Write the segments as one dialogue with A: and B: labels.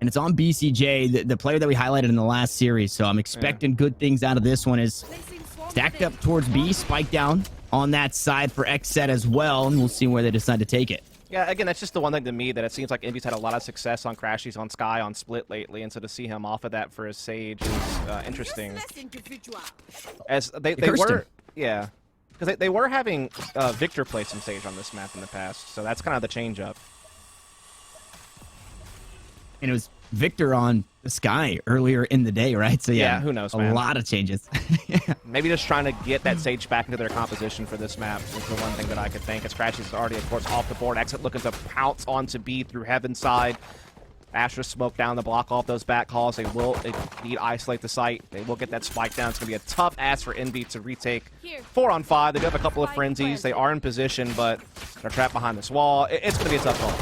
A: and it's on BCJ, the player that we highlighted in the last series. So I'm expecting good things out of this one. Is stacked up towards B, spike down on that side for XSET as well, and we'll see where they decide to take it.
B: Yeah, again, that's just the one thing to me that it seems like Envy's had a lot of success on Crashies, on Sky, on Split lately, and so to see him off of that for his Sage is interesting. As they were, yeah, because they were having Victor play some Sage on this map in the past, so that's kind of the change up.
A: And it was Victor on the Sky earlier in the day, right? So yeah,
B: who knows,
A: a
B: man.
A: lot of changes.
B: Maybe just trying to get that Sage back into their composition for this map is the one thing that I could think. As Crashies is already, of course, off the board. XSET looking to pounce onto B through Heaven's side. Astra smoke down to block off those back calls. They need to isolate the site. They will get that spike down. It's going to be a tough ass for Envy to retake 4 on 5. They do have a couple of frenzies. They are in position, but they're trapped behind this wall. It's going to be a tough call.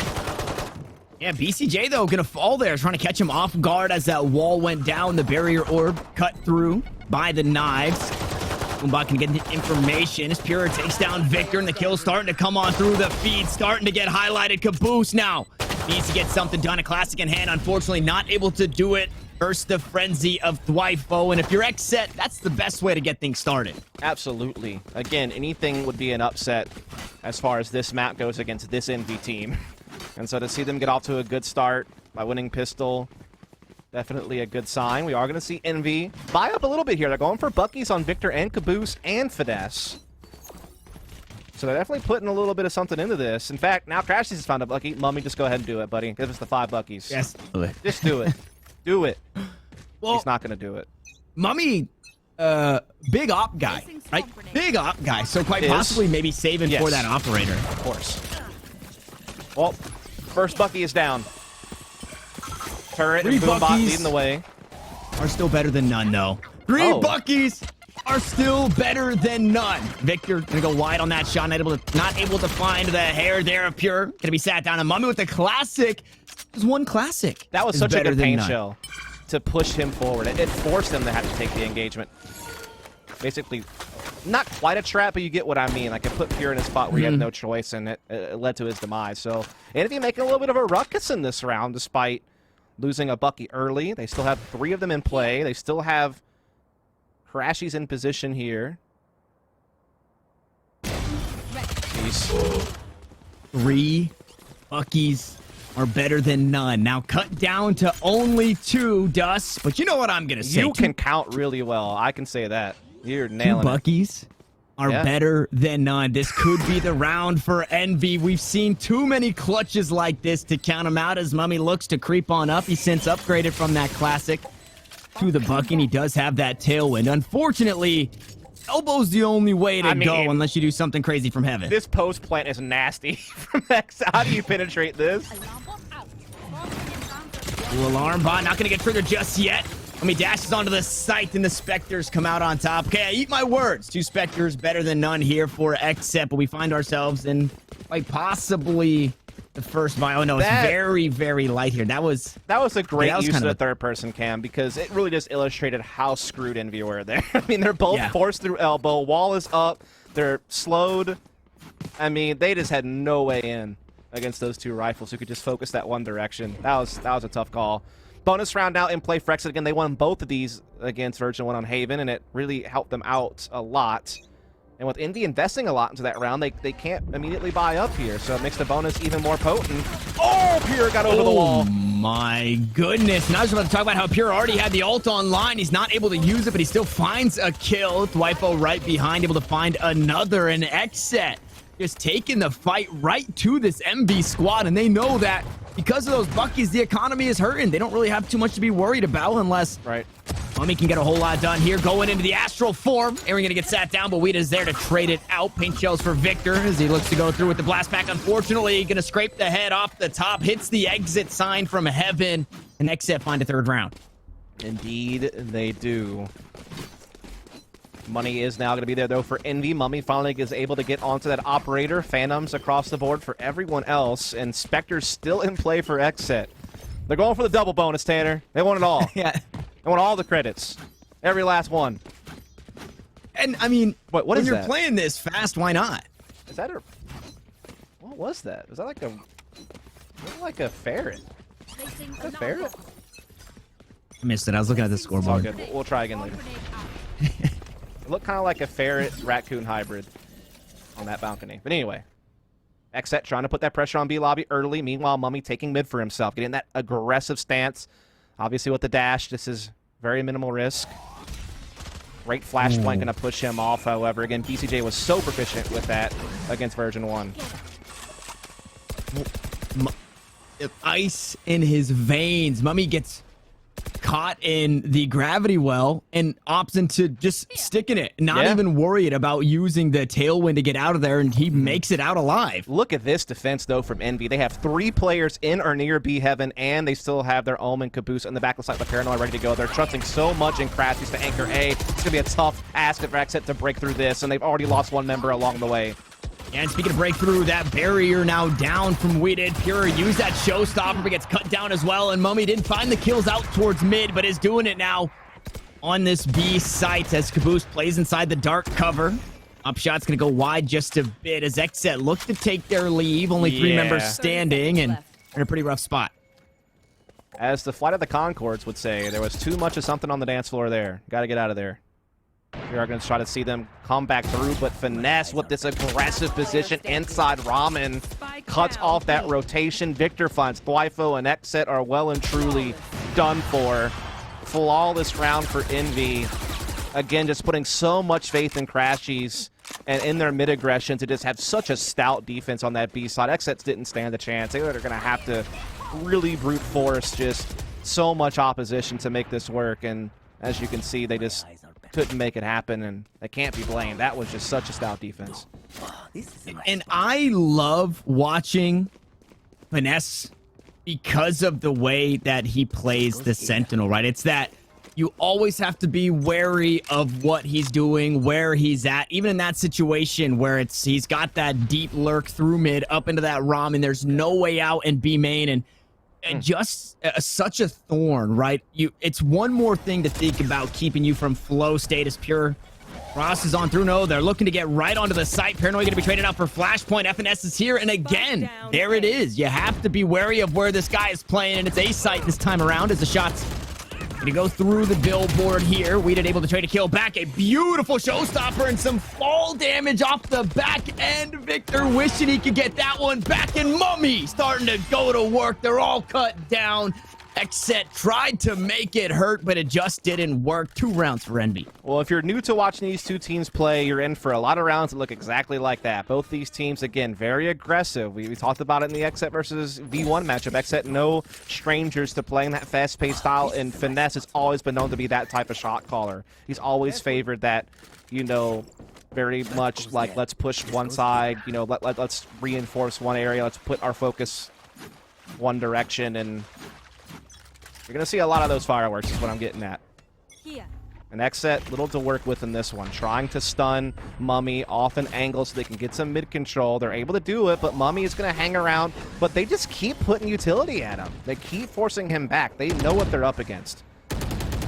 A: Yeah, BCJ, though, going to fall there, trying to catch him off guard as that wall went down. The barrier orb cut through by the knives. Umbot can get the information as Pura takes down Victor, and the kill starting to come on through the feed, starting to get highlighted. Caboose now needs to get something done. A classic in hand, unfortunately not able to do it. First, the frenzy of Thwifo, and if you're XSET, that's the best way to get things started.
B: Absolutely. Again, anything would be an upset as far as this map goes against this Envy team. And so to see them get off to a good start by winning Pistol, definitely a good sign. We are going to see Envy buy up a little bit here. They're going for Buckies on Victor and Caboose and Finesse. So they're definitely putting a little bit of something into this. In fact, now Crashies has found a Bucky. Mummy, just go ahead and do it, buddy. Give us the 5 Buckies.
A: Yes.
B: Just do it. Do it.
A: Well,
B: he's not going to do it.
A: Mummy, big op guy, right? Big op guy. So quite possibly maybe saving for that operator.
B: Of course. Well, first Bucky is down. Turret and Boombot leading the way.
A: Are still better than none, though. 3 Buckies are still better than none. Victor gonna go wide on that shot, not able to find the hair there of Pure. Gonna be sat down. And Mummy with the classic. There's one classic.
B: That was such a good pain shell to push him forward. It forced him to have to take the engagement. Basically, not quite a trap, but you get what I mean. Like, it put Pure in a spot where he had no choice, and it led to his demise. So, Envy making a little bit of a ruckus in this round, despite losing a Bucky early. They still have 3 of them in play. They still have Crashies in position here. Jeez.
A: 3 Buckies are better than none. Now cut down to only 2, Dust. But you know what I'm going to say.
B: You can count really well. I can say that. You're nailing
A: 2 Buckies are better than none. This could be the round for Envy. We've seen too many clutches like this to count him out as Mummy looks to creep on up. He's since upgraded from that classic to the Bucky, and he does have that tailwind. Unfortunately, elbow's the only way to go unless you do something crazy from heaven.
B: This post plant is nasty from X. How do you penetrate this?
A: Ooh, alarm bot, not going to get triggered just yet. Mummy dashes onto the site, and the Spectres come out on top. Okay, I eat my words. 2 Spectres better than none here for XSET, but we find ourselves in quite possibly the first vial. No, it's very, very light here. That was
B: a great use of the third-person cam, because it really just illustrated how screwed Envy were there. I mean, they're both forced through elbow. Wall is up. They're slowed. I mean, they just had no way in against those 2 rifles who could just focus that one direction. That was a tough call. Bonus round out in play for XSET. Again, they won both of these against Virgin 1 on Haven, and it really helped them out a lot. And with Envy investing a lot into that round, they can't immediately buy up here, so it makes the bonus even more potent. Oh, Pure got over the wall.
A: My goodness. And I was about to talk about how Pure already had the ult online. He's not able to use it, but he still finds a kill. Thwifo right behind, able to find another. And XSET just taking the fight right to this MV squad, and they know that because of those Buckies, the economy is hurting. They don't really have too much to be worried about unless Mummy can get a whole lot done here. Going into the astral form. Aaron gonna get sat down, but Weeda's there to trade it out. Paint shells for Victor as he looks to go through with the blast back. Unfortunately, gonna scrape the head off the top. Hits the exit sign from heaven. And XSET find a 3rd round.
B: Indeed, they do. Money is now going to be there, though, for Envy. Mummy finally is able to get onto that operator. Phantoms across the board for everyone else. And Spectre's still in play for XSET. They're going for the double bonus, Tanner. They want it all. They want all the credits. Every last one.
A: And, I mean,
B: what
A: when
B: is
A: you're
B: that?
A: playing this fast, why not?
B: Is that a... What was that? Was that like a... Like a ferret? A ferret?
A: Missed it. I was looking at the
B: It's all
A: scoreboard.
B: good. We'll try again later. It looked kind of like a ferret-raccoon hybrid on that balcony. But anyway, XSET trying to put that pressure on B lobby early. Meanwhile, Mummy taking mid for himself, getting that aggressive stance. Obviously with the dash, this is very minimal risk. Great flashpoint going to push him off, however. Again, BCJ was so proficient with that against version 1.
A: Ice in his veins. Mummy gets caught in the gravity well and opts into just sticking it, not even worried about using the tailwind to get out of there, and he makes it out alive.
B: Look at this defense, though, from Envy. They have 3 players in or near B Heaven, and they still have their Omen, Caboose, and the back side of the Paranoid ready to go. They're trusting so much in Crashies to anchor A. It's going to be a tough ask for XSET to break through this, and they've already lost 1 member along the way.
A: And speaking of breakthrough, that barrier now down from Weeded. Pure used that showstopper, but gets cut down as well. And Mummy didn't find the kills out towards mid, but is doing it now on this B site as Caboose plays inside the dark cover. Upshot's going to go wide just a bit as XSET look to take their leave. Only 3 members standing and in a pretty rough spot.
B: As the Flight of the Conchords would say, there was too much of something on the dance floor there. Got to get out of there. We are going to try to see them come back through, but Finesse with this aggressive position inside Ramen cuts off that rotation. Victor finds Thwifo and XSET are well and truly done for. Flawless round for Envy. Again, just putting so much faith in Crashies and in their mid-aggression to just have such a stout defense on that B side. XSET didn't stand a chance. They were going to have to really brute force just so much opposition to make this work, and as you can see, they just couldn't make it happen, and they can't be blamed. That was just such a stout defense.
A: And I love watching Finesse because of the way that he plays the Sentinel, right? It's that you always have to be wary of what he's doing, where he's at, even in that situation where he's got that deep lurk through mid up into that ROM, and there's no way out in B main, and just such a thorn, right? It's one more thing to think about keeping you from flow state as Pure. Ross is on through. No, they're looking to get right onto the site. Paranoid going to be traded out for Flashpoint. FNS is here, and again, there it is. You have to be wary of where this guy is playing, and it's A site this time around as the shots going to go through the billboard here. Weeded able to trade a kill back. A beautiful showstopper and some fall damage off the back end. Victor wishing he could get that one back, and Mummy starting to go to work. They're all cut down. XSET tried to make it hurt, but it just didn't work. 2 rounds for Envy.
B: Well, if you're new to watching these 2 teams play, you're in for a lot of rounds that look exactly like that. Both these teams, again, very aggressive. We talked about it in the XSET versus V1 matchup. XSET, no strangers to playing that fast-paced style, and Finesse has always been known to be that type of shot caller. He's always favored that, you know, very much like, let's push one side, you know, let's reinforce one area, let's put our focus one direction, and you're going to see a lot of those fireworks is what I'm getting at. And XSET, little to work with in this one. Trying to stun Mummy off an angle so they can get some mid-control. They're able to do it, but Mummy is going to hang around. But they just keep putting utility at him. They keep forcing him back. They know what they're up against.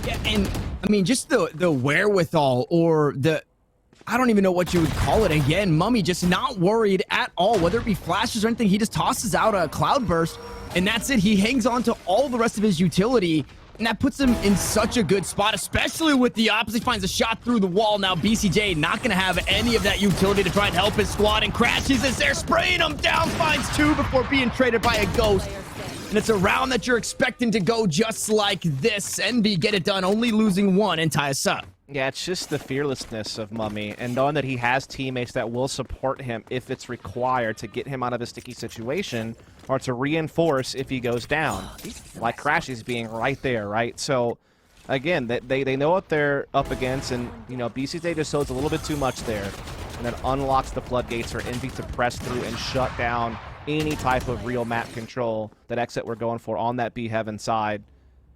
A: Yeah, and, I mean, just the wherewithal or I don't even know what you would call it. Again, Mummy just not worried at all. Whether it be flashes or anything, he just tosses out a cloudburst, and that's it. He hangs on to all the rest of his utility, and that puts him in such a good spot, especially with the opposite. He finds a shot through the wall. Now BCJ not going to have any of that utility to try and help his squad, and Crashes as they're spraying him down, finds 2 before being traded by a ghost. And it's a round that you're expecting to go just like this. Envy get it done, only losing 1 and tie us up.
B: Yeah, it's just the fearlessness of Mummy and knowing that he has teammates that will support him if it's required to get him out of a sticky situation or to reinforce if he goes down. Like Crashies being right there, right? So, again, they know what they're up against, and, you know, BCJ just shows a little bit too much there, and then unlocks the floodgates for Envy to press through and shut down any type of real map control that XSET were going for on that B Heaven side.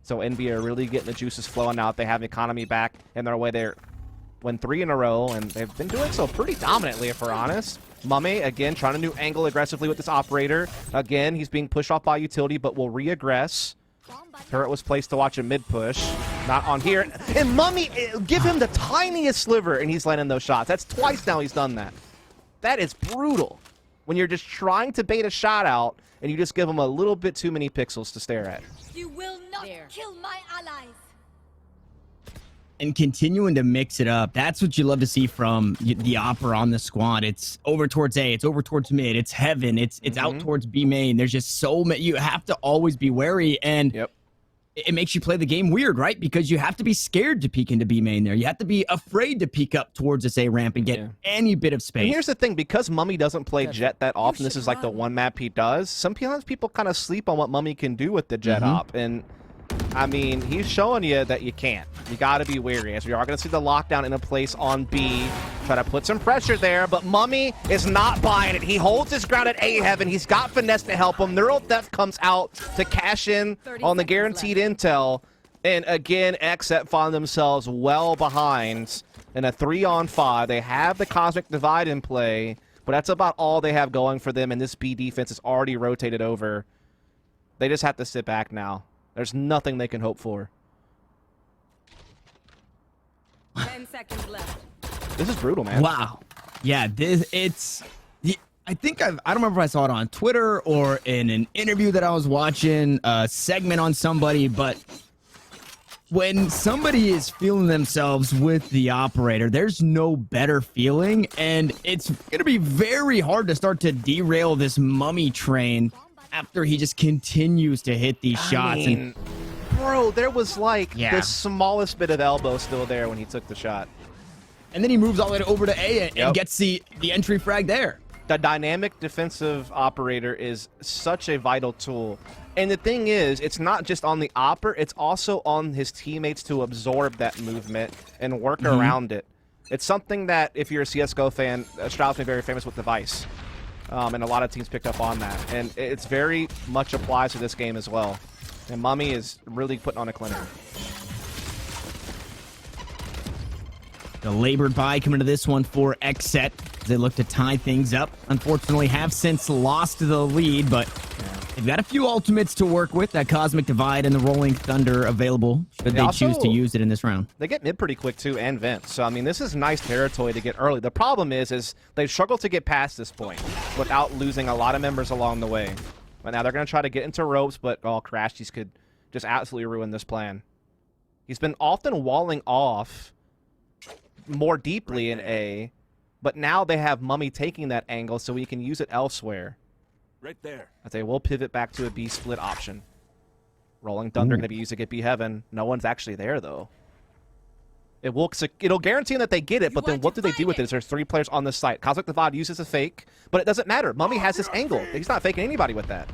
B: So Envy are really getting the juices flowing out. They have economy back in their way. They win 3 in a row, and they've been doing so pretty dominantly, if we're honest. Mummy, again, trying to new angle aggressively with this operator. Again, he's being pushed off by utility, but will re-aggress. Turret was placed to watch a mid-push. Not on here. And Mummy, give him the tiniest sliver, and he's landing those shots. That's twice now he's done that. That is brutal. When you're just trying to bait a shot out, and you just give him a little bit too many pixels to stare at.
C: You will not kill my allies.
A: and continuing to mix it up. That's what you love to see from the Opera on the squad. It's over towards A, it's over towards mid, it's heaven, it's out towards B main. There's just so many. You have to always be wary, and it makes you play the game weird, right? Because you have to be scared to peek into B main there. You have to be afraid to peek up towards this A ramp and get any bit of space.
B: And here's the thing, because Mummy doesn't play Jet that often, this is like the one map he does, sometimes people kind of sleep on what Mummy can do with the Jet op. And I mean, he's showing you that you can't. You got to be wary, as we are going to see the lockdown in a place on B. Try to put some pressure there, but Mummy is not buying it. He holds his ground at A heaven. He's got finesse to help him. Neural Theft comes out to cash in on the guaranteed intel. And again, XSET find themselves well behind in a 3-on-5. They have the Cosmic Divide in play, but that's about all they have going for them, and this B defense is already rotated over. They just have to sit back now. There's nothing they can hope for.
C: 10 seconds left.
B: This is brutal, man.
A: Wow. Yeah, I think I don't remember if I saw it on Twitter or in an interview that I was watching, a segment on somebody, but when somebody is feeling themselves with the operator, there's no better feeling, and it's going to be very hard to start to derail this Mummy train after he just continues to hit these shots.
B: And bro, there was like the smallest bit of elbow still there when he took the shot.
A: And then he moves all the way over to A and gets the entry frag there.
B: The dynamic defensive operator is such a vital tool. And the thing is, it's not just on the Opper, it's also on his teammates to absorb that movement and work around it. It's something that, if you're a CSGO fan, Stroud's been very famous with Device. And a lot of teams picked up on that. And it's very much applies to this game as well. And Mummy is really putting on a clinic.
A: The labored buy coming to this one for XSET. They look to tie things up. Unfortunately, have since lost the lead, but they've got a few ultimates to work with. That Cosmic Divide and the Rolling Thunder available should they choose to use it in this round.
B: They get mid pretty quick, too, and vent. So, I mean, this is nice territory to get early. The problem is they struggle to get past this point without losing a lot of members along the way. But now they're going to try to get into ropes, but Crashies could just absolutely ruin this plan. He's been often walling off more deeply in A, but now they have Mummy taking that angle so we can use it elsewhere.
D: Right there.
B: I say we'll pivot back to a B split option. Rolling Thunder going to be used to get B heaven. No one's actually there though. It'll guarantee that they get it, but then what do they do with it? There's 3 players on this site. Cosmic Divide uses a fake, but it doesn't matter. Mummy has this angle. He's not faking anybody with that.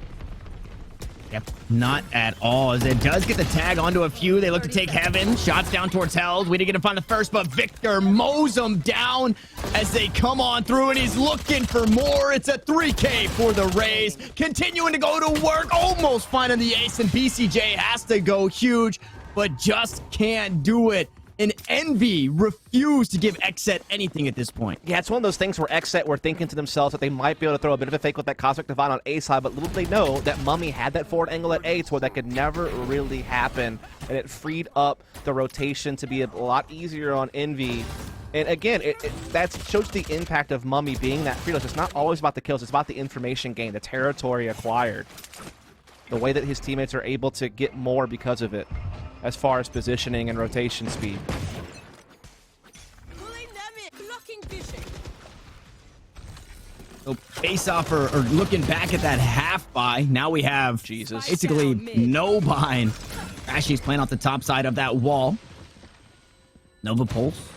A: Yep, not at all. As it does get the tag onto a few. They look to take heaven. Shots down towards Hells. We didn't get to find the first, but Victor mows them down as they come on through, and he's looking for more. It's a 3K for the Rays. Continuing to go to work. Almost finding the ace, and BCJ has to go huge, but just can't do it. And Envy refused to give XSET anything at this point.
B: Yeah, it's one of those things where XSET were thinking to themselves that they might be able to throw a bit of a fake with that Cosmic Divide on A side, but little did they know that Mummy had that forward angle at A, so that could never really happen, and it freed up the rotation to be a lot easier on Envy. And again, that shows the impact of Mummy being that fearless. It's not always about the kills, it's about the information gained, the territory acquired. The way that his teammates are able to get more because of it, as far as positioning and rotation speed.
A: So face off or looking back at that half buy. Now we have basically no bind. Crashy's playing off the top side of that wall. Nova Pulse.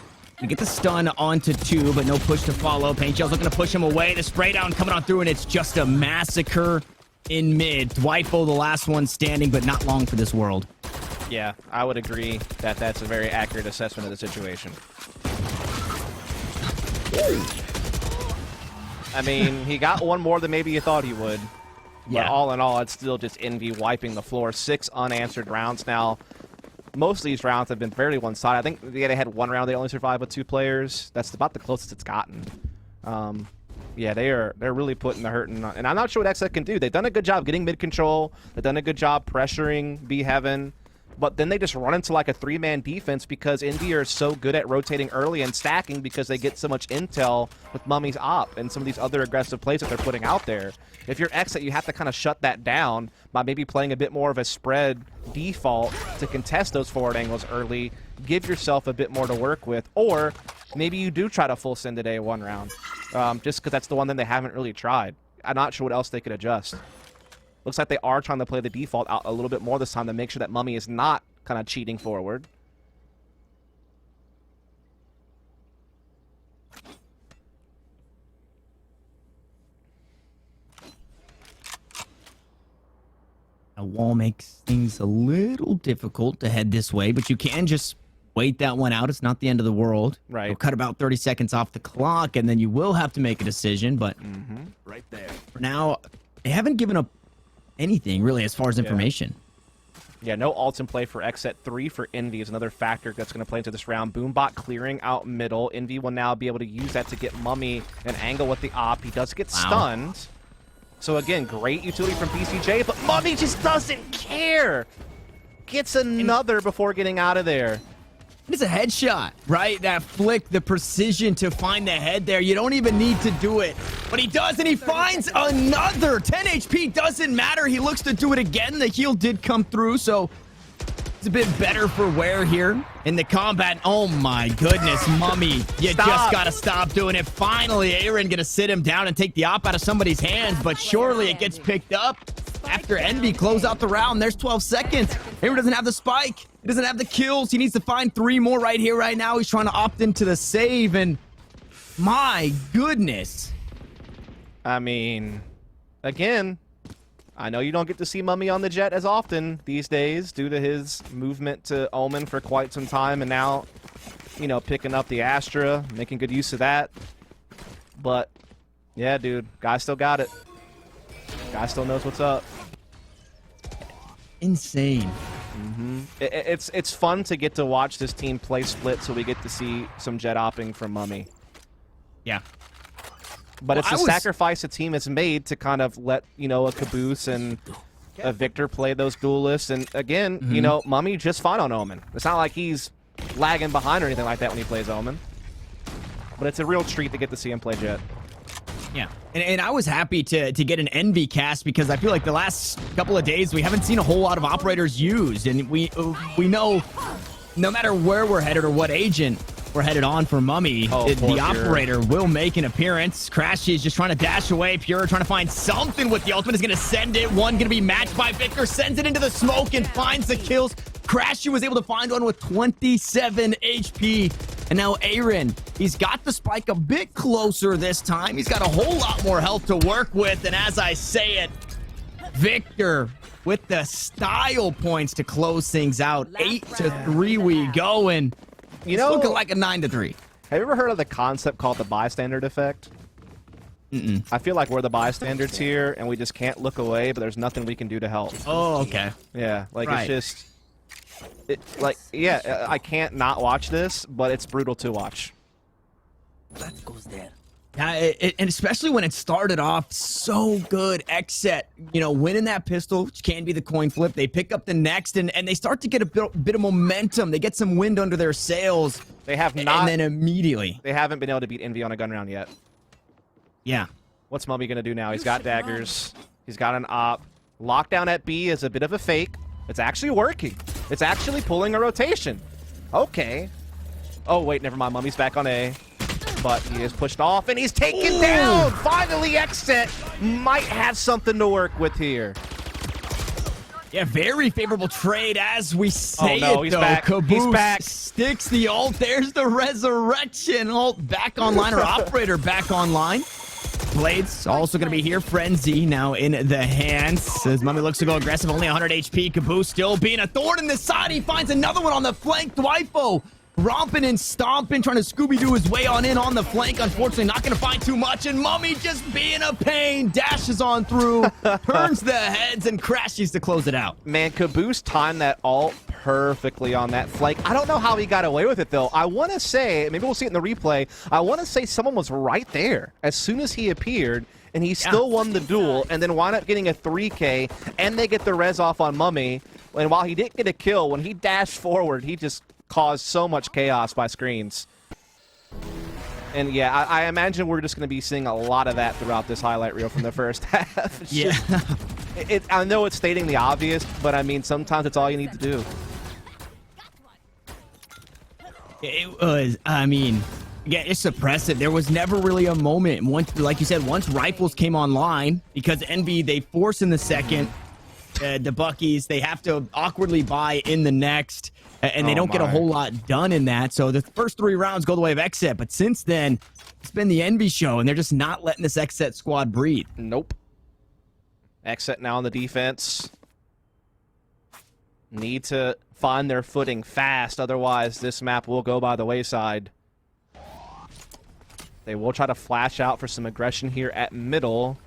A: We get the stun onto 2, but no push to follow. Paint Shell's looking to push him away. The spray down coming on through, and it's just a massacre in mid. Dwifo, the last one standing, but not long for this world.
B: Yeah, I would agree that that's a very accurate assessment of the situation. I mean, he got one more than maybe you thought he would. But all in all, it's still just Envy wiping the floor. 6 unanswered rounds now. Most of these rounds have been fairly one-sided. I think they had one round they only survived with 2 players. That's about the closest it's gotten. Yeah, they're really putting the hurt in. And I'm not sure what XSET can do. They've done a good job getting mid control. They've done a good job pressuring B Heaven. but then they just run into like a 3-man defense because Envy are so good at rotating early and stacking because they get so much intel with Mummy's op and some of these other aggressive plays that they're putting out there. If you're XSET, you have to kind of shut that down by maybe playing a bit more of a spread default to contest those forward angles early, give yourself a bit more to work with, or maybe you do try to full send today one round, just because that's the one that they haven't really tried. I'm not sure what else they could adjust. Looks like they are trying to play the default out a little bit more this time to make sure that Mummy is not kind of cheating forward.
A: A wall makes things a little difficult to head this way, but you can just wait that one out. It's not the end of the world.
B: Right.
A: You'll cut about 30 seconds off the clock, and then you will have to make a decision. But
B: Right there.
A: for now, they haven't given up anything, really, as far as information.
B: Yeah, no ults in play for XSET. 3 for Envy is another factor that's going to play into this round. Boombot clearing out middle. Envy will now be able to use that to get Mummy an angle with the op. He does get stunned. So again, great utility from BCJ, but Mummy just doesn't care. Gets another before getting out of there.
A: It's a headshot, right? That flick, the precision to find the head there. You don't even need to do it. But he does, and he finds another. 10 HP doesn't matter. He looks to do it again. The heal did come through, so it's a bit better for wear here in the combat. Oh my goodness, Mummy. You just got to stop doing it. Finally, Aaron going to sit him down and take the op out of somebody's hands, but surely it gets picked up after Envy close out the round. There's 12 seconds. Aaron doesn't have the spike. He doesn't have the kills. He needs to find 3 more right here, right now. He's trying to opt into the save, and my goodness.
B: I mean, again, I know you don't get to see Mummy on the jet as often these days due to his movement to Omen for quite some time, and now, you know, picking up the Astra, making good use of that. But, yeah, dude, guy still got it. Guy still knows what's up.
A: Insane.
B: It's fun to get to watch this team play split, so we get to see some jet opping from Mummy.
A: Yeah.
B: But it's a sacrifice a team has made to kind of let, you know, a Caboose and a Victor play those duelists. And again, you know, Mummy just fine on Omen. It's not like he's lagging behind or anything like that when he plays Omen. But it's a real treat to get to see him play jet.
A: Yeah, and I was happy to get an Envy cast because I feel like the last couple of days we haven't seen a whole lot of operators used, and we know no matter where we're headed or what agent we're headed on for Mummy, the operator will make an appearance. Crashy is just trying to dash away. Pure trying to find something with the ultimate. Is going to send it. One going to be matched by Victor. Sends it into the smoke and finds the kills. Crashy was able to find one with 27 HP. And now Aaron, he's got the spike a bit closer this time. He's got a whole lot more health to work with. And as I say it, Victor with the style points to close things out. 8-3 we go, and
B: you know,
A: looking like a 9-3.
B: Have you ever heard of the concept called the bystander effect? I feel like we're the bystanders here, and we just can't look away, but there's nothing we can do to help.
A: Oh, okay.
B: Yeah, like it's just... yeah, I can't not watch this, but it's brutal to watch.
A: That goes there. And especially when it started off so good, XSET, you know, winning that pistol, which can be the coin flip. They pick up the next, and they start to get a bit of momentum. They get some wind under their sails.
B: They have not...
A: And then immediately.
B: They haven't been able to beat Envy on a gun round yet.
A: Yeah.
B: What's Mummy going to do now? He's got daggers. He's got an op. Lockdown at B is a bit of a fake. It's actually working. It's actually pulling a rotation. Okay. Oh, wait, never mind. Mummy's back on A. But he is pushed off, and he's taken down! Finally, XSET might have something to work with here.
A: Yeah, very favorable trade as we say
B: he's
A: though.
B: back.
A: Caboose
B: He's back.
A: sticks the ult. There's the resurrection. Ult back online, or operator back online. Blades also going to be here. Frenzy now in the hands. As Mummy looks to go aggressive, only 100 HP. Caboose still being a thorn in the side. He finds another one on the flank. Dwifo romping and stomping, trying to Scooby-Doo his way on in on the flank. Unfortunately, not going to find too much. And Mummy just being a pain. Dashes on through, turns the heads, and crashes to close it out.
B: Man, Caboose timed that ult perfectly on that flank. I don't know how he got away with it, though. I want to say, maybe we'll see it in the replay, I want to say someone was right there as soon as he appeared, and he still won the duel, and then wound up getting a 3K, and they get the res off on Mummy. And while he didn't get a kill, when he dashed forward, he just caused so much chaos by screens. And yeah, I imagine we're just going to be seeing a lot of that throughout this highlight reel from the first half. I know it's stating the obvious, but I mean, sometimes it's all you need to do.
A: It was, I mean, yeah, it's suppressive. There was never really a moment. Once, like you said, once rifles came online, because Envy, they force in the second, the Buckies, they have to awkwardly buy in the next, and they don't get a whole lot done in that. So the first 3 rounds go the way of XSET, but since then, it's been the Envy show, and they're just not letting this XSET squad breathe.
B: Nope. XSET now on the defense. Need to find their footing fast, otherwise this map will go by the wayside. They will try to flash out for some aggression here at middle.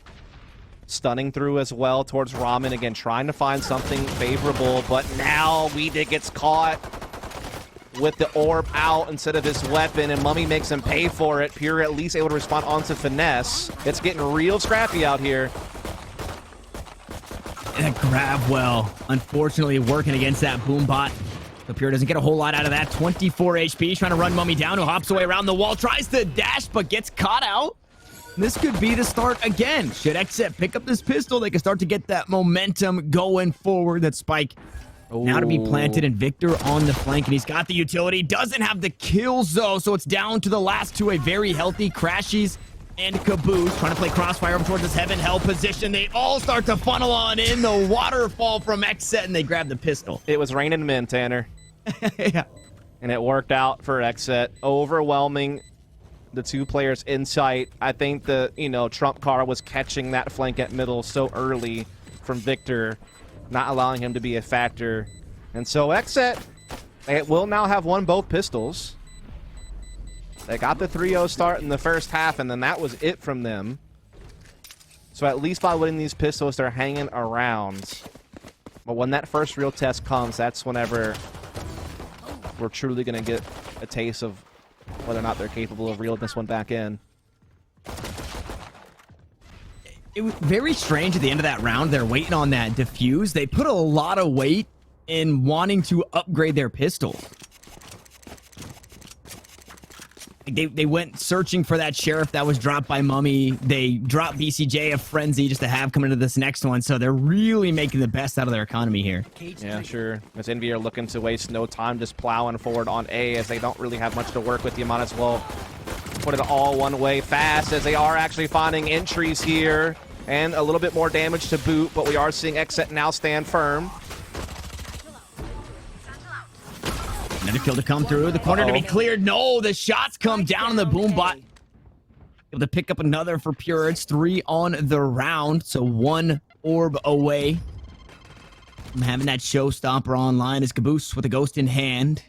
B: Stunning through as well towards Ramen. Again, trying to find something favorable, but now Weeda gets caught with the orb out instead of his weapon, and Mummy makes him pay for it. Pure at least able to respond onto Finesse. It's getting real scrappy out here.
A: And that grab well, unfortunately working against that boom bot. So Pure doesn't get a whole lot out of that. 24 HP, trying to run Mummy down, who hops away around the wall, tries to dash, but gets caught out. This could be the start again. Should XSET pick up this pistol, they can start to get that momentum going forward. That spike now to be planted, and Victor on the flank, and he's got the utility. Doesn't have the kills, though, so it's down to the last two, a very healthy Crashies and Caboose, trying to play crossfire over towards this heaven hell position. They all start to funnel on in. The waterfall from XSET, and they grab the pistol.
B: It was raining men, Tanner.
A: Yeah.
B: And it worked out for XSET. Overwhelming the 2 players in sight. I think the, trump card was catching that flank at middle so early from Victor, not allowing him to be a factor. And so XSET, it will now have won both pistols. They got the 3-0 start in the first half, and then that was it from them. So at least by winning these pistols, they're hanging around. But when that first real test comes, that's whenever we're truly going to get a taste of whether or not they're capable of reeling this one back in.
A: It was very strange at the end of that round. They're waiting on that defuse. They put a lot of weight in wanting to upgrade their pistol. They went searching for that sheriff that was dropped by Mummy. They dropped BCJ, a frenzy, just to have come into this next one. So they're really making the best out of their economy here.
B: Yeah, sure. As Envy are looking to waste no time just plowing forward on A, as they don't really have much to work with. You might as well put it all one way fast, as they are actually finding entries here. And a little bit more damage to boot, but we are seeing XSET now stand firm.
A: Another kill to come through. The corner to be cleared. No, the shots come down on the boom bot. Able to pick up another for Pure. It's 3 on the round, so 1 orb away from having that showstopper online. Is Caboose with a ghost in hand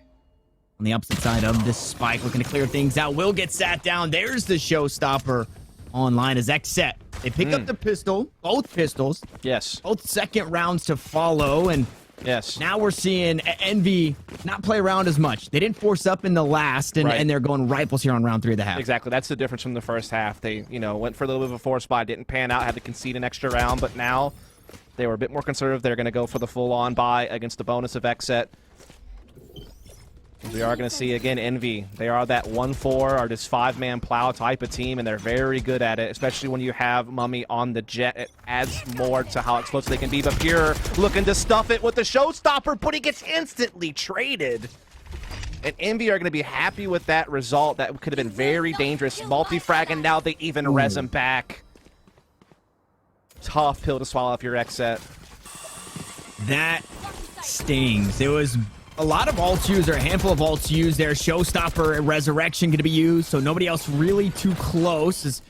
A: on the opposite side of this spike, looking to clear things out. Will get sat down. There's the showstopper online as XSET. They pick up the pistol, both pistols.
B: Yes.
A: Both second rounds to follow, and
B: yes, now
A: we're seeing Envy not play around as much. They didn't force up in the last, and they're going rifles here on round 3 of the half.
B: Exactly. That's the difference from the first half. They, went for a little bit of a force buy, didn't pan out, had to concede an extra round, but now they were a bit more conservative. They're going to go for the full-on buy against the bonus of XSET. We are going to see, again, Envy. They are that 1-4 or just 5-man plow type of team, and they're very good at it, especially when you have Mummy on the jet. It adds more to how explosive they can be, but Pure looking to stuff it with the showstopper, but he gets instantly traded. And Envy are going to be happy with that result. That could have been very dangerous. Multi-frag, and now they even res him back. Tough pill to swallow if you're XSET.
A: That stings. It was a lot of ults used, or a handful of ults used there. Showstopper and Resurrection going to be used, so nobody else really too close. As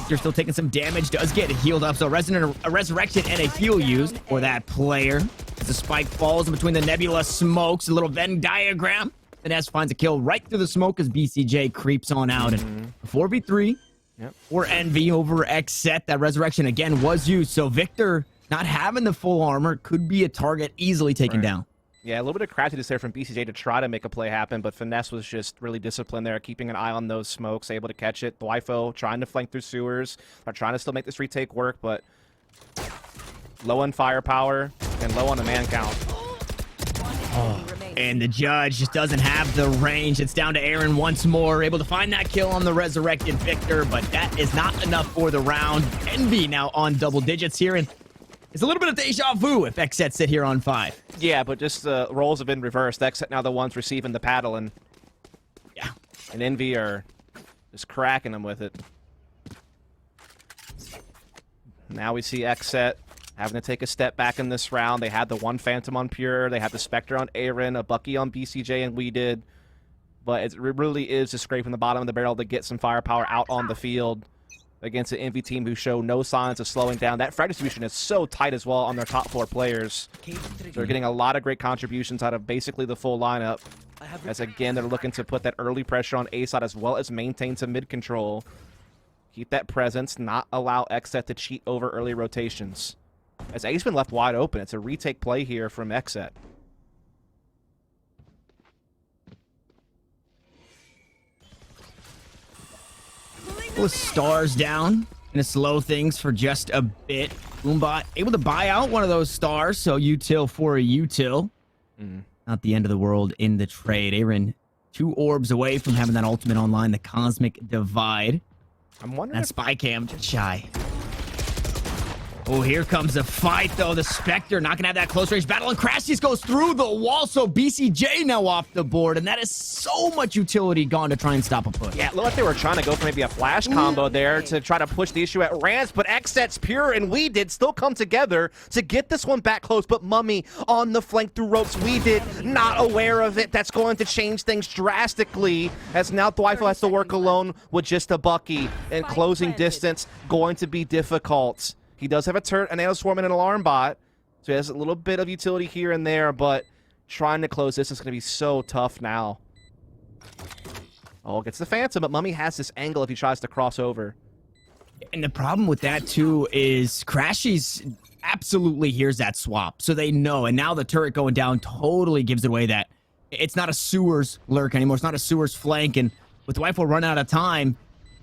A: you're still taking some damage, does get healed up. So a Resurrection and a heal used for that player. As the spike falls in between the nebula smokes, a little Venn diagram. Finesse finds a kill right through the smoke as BCJ creeps on out. And 4v3 for Envy over XSET. That Resurrection again was used, so Victor, not having the full armor, could be a target easily taken down.
B: Yeah, a little bit of craftiness there from BCJ to try to make a play happen, but Finesse was just really disciplined there, keeping an eye on those smokes, able to catch it. Dwifo trying to flank through sewers, are trying to still make this retake work, but low on firepower and low on the man count.
A: And the judge just doesn't have the range. It's down to Aaron once more, able to find that kill on the resurrected Victor, but that is not enough for the round. Envy now on double digits here, and it's a little bit of deja vu if XSET sit here on 5.
B: Yeah, but just the roles have been reversed. XSET now the ones receiving the paddle, and
A: yeah,
B: and Envy are just cracking them with it. Now we see XSET having to take a step back in this round. They had the one Phantom on Pure, they had the Spectre on Aaron, a Bucky on BCJ, and we did. But it really is just scraping the bottom of the barrel to get some firepower out on the field against an Envy team who show no signs of slowing down. That frag distribution is so tight as well on their top 4 players. They're getting a lot of great contributions out of basically the full lineup. As again, they're looking to put that early pressure on A side as well as maintain some mid control. Keep that presence, not allow XSET to cheat over early rotations. As A's been left wide open, it's a retake play here from XSET.
A: Couple of stars down and to slow things for just a bit. Boombot able to buy out one of those stars, so util for a util. Not the end of the world in the trade. Aaron 2 orbs away from having that ultimate online, the Cosmic Divide.
B: I'm wondering
A: that spy cam just shy. Oh, here comes a fight, though. The Spectre not going to have that close range battle, and Crashies goes through the wall, so BCJ now off the board, and that is so much utility gone to try and stop a push.
B: Yeah, it looked like they were trying to go for maybe a flash combo there to try to push the issue at Rance, but XSET's Pure and We Did still come together to get this one back close, but Mummy on the flank through ropes. We Did not aware of it. That's going to change things drastically, as now Dwifo has to work alone with just a Bucky, and closing distance going to be difficult. He does have a turret, a Nano Swarm, and an Alarm Bot, so he has a little bit of utility here and there, but trying to close this is going to be so tough now. Oh, gets the Phantom, but Mummy has this angle if he tries to cross over.
A: And the problem with that, too, is Crashies absolutely hears that swap, so they know, and now the turret going down totally gives it away that it's not a sewers lurk anymore, it's not a sewers flank, and with Dwifo run out of time,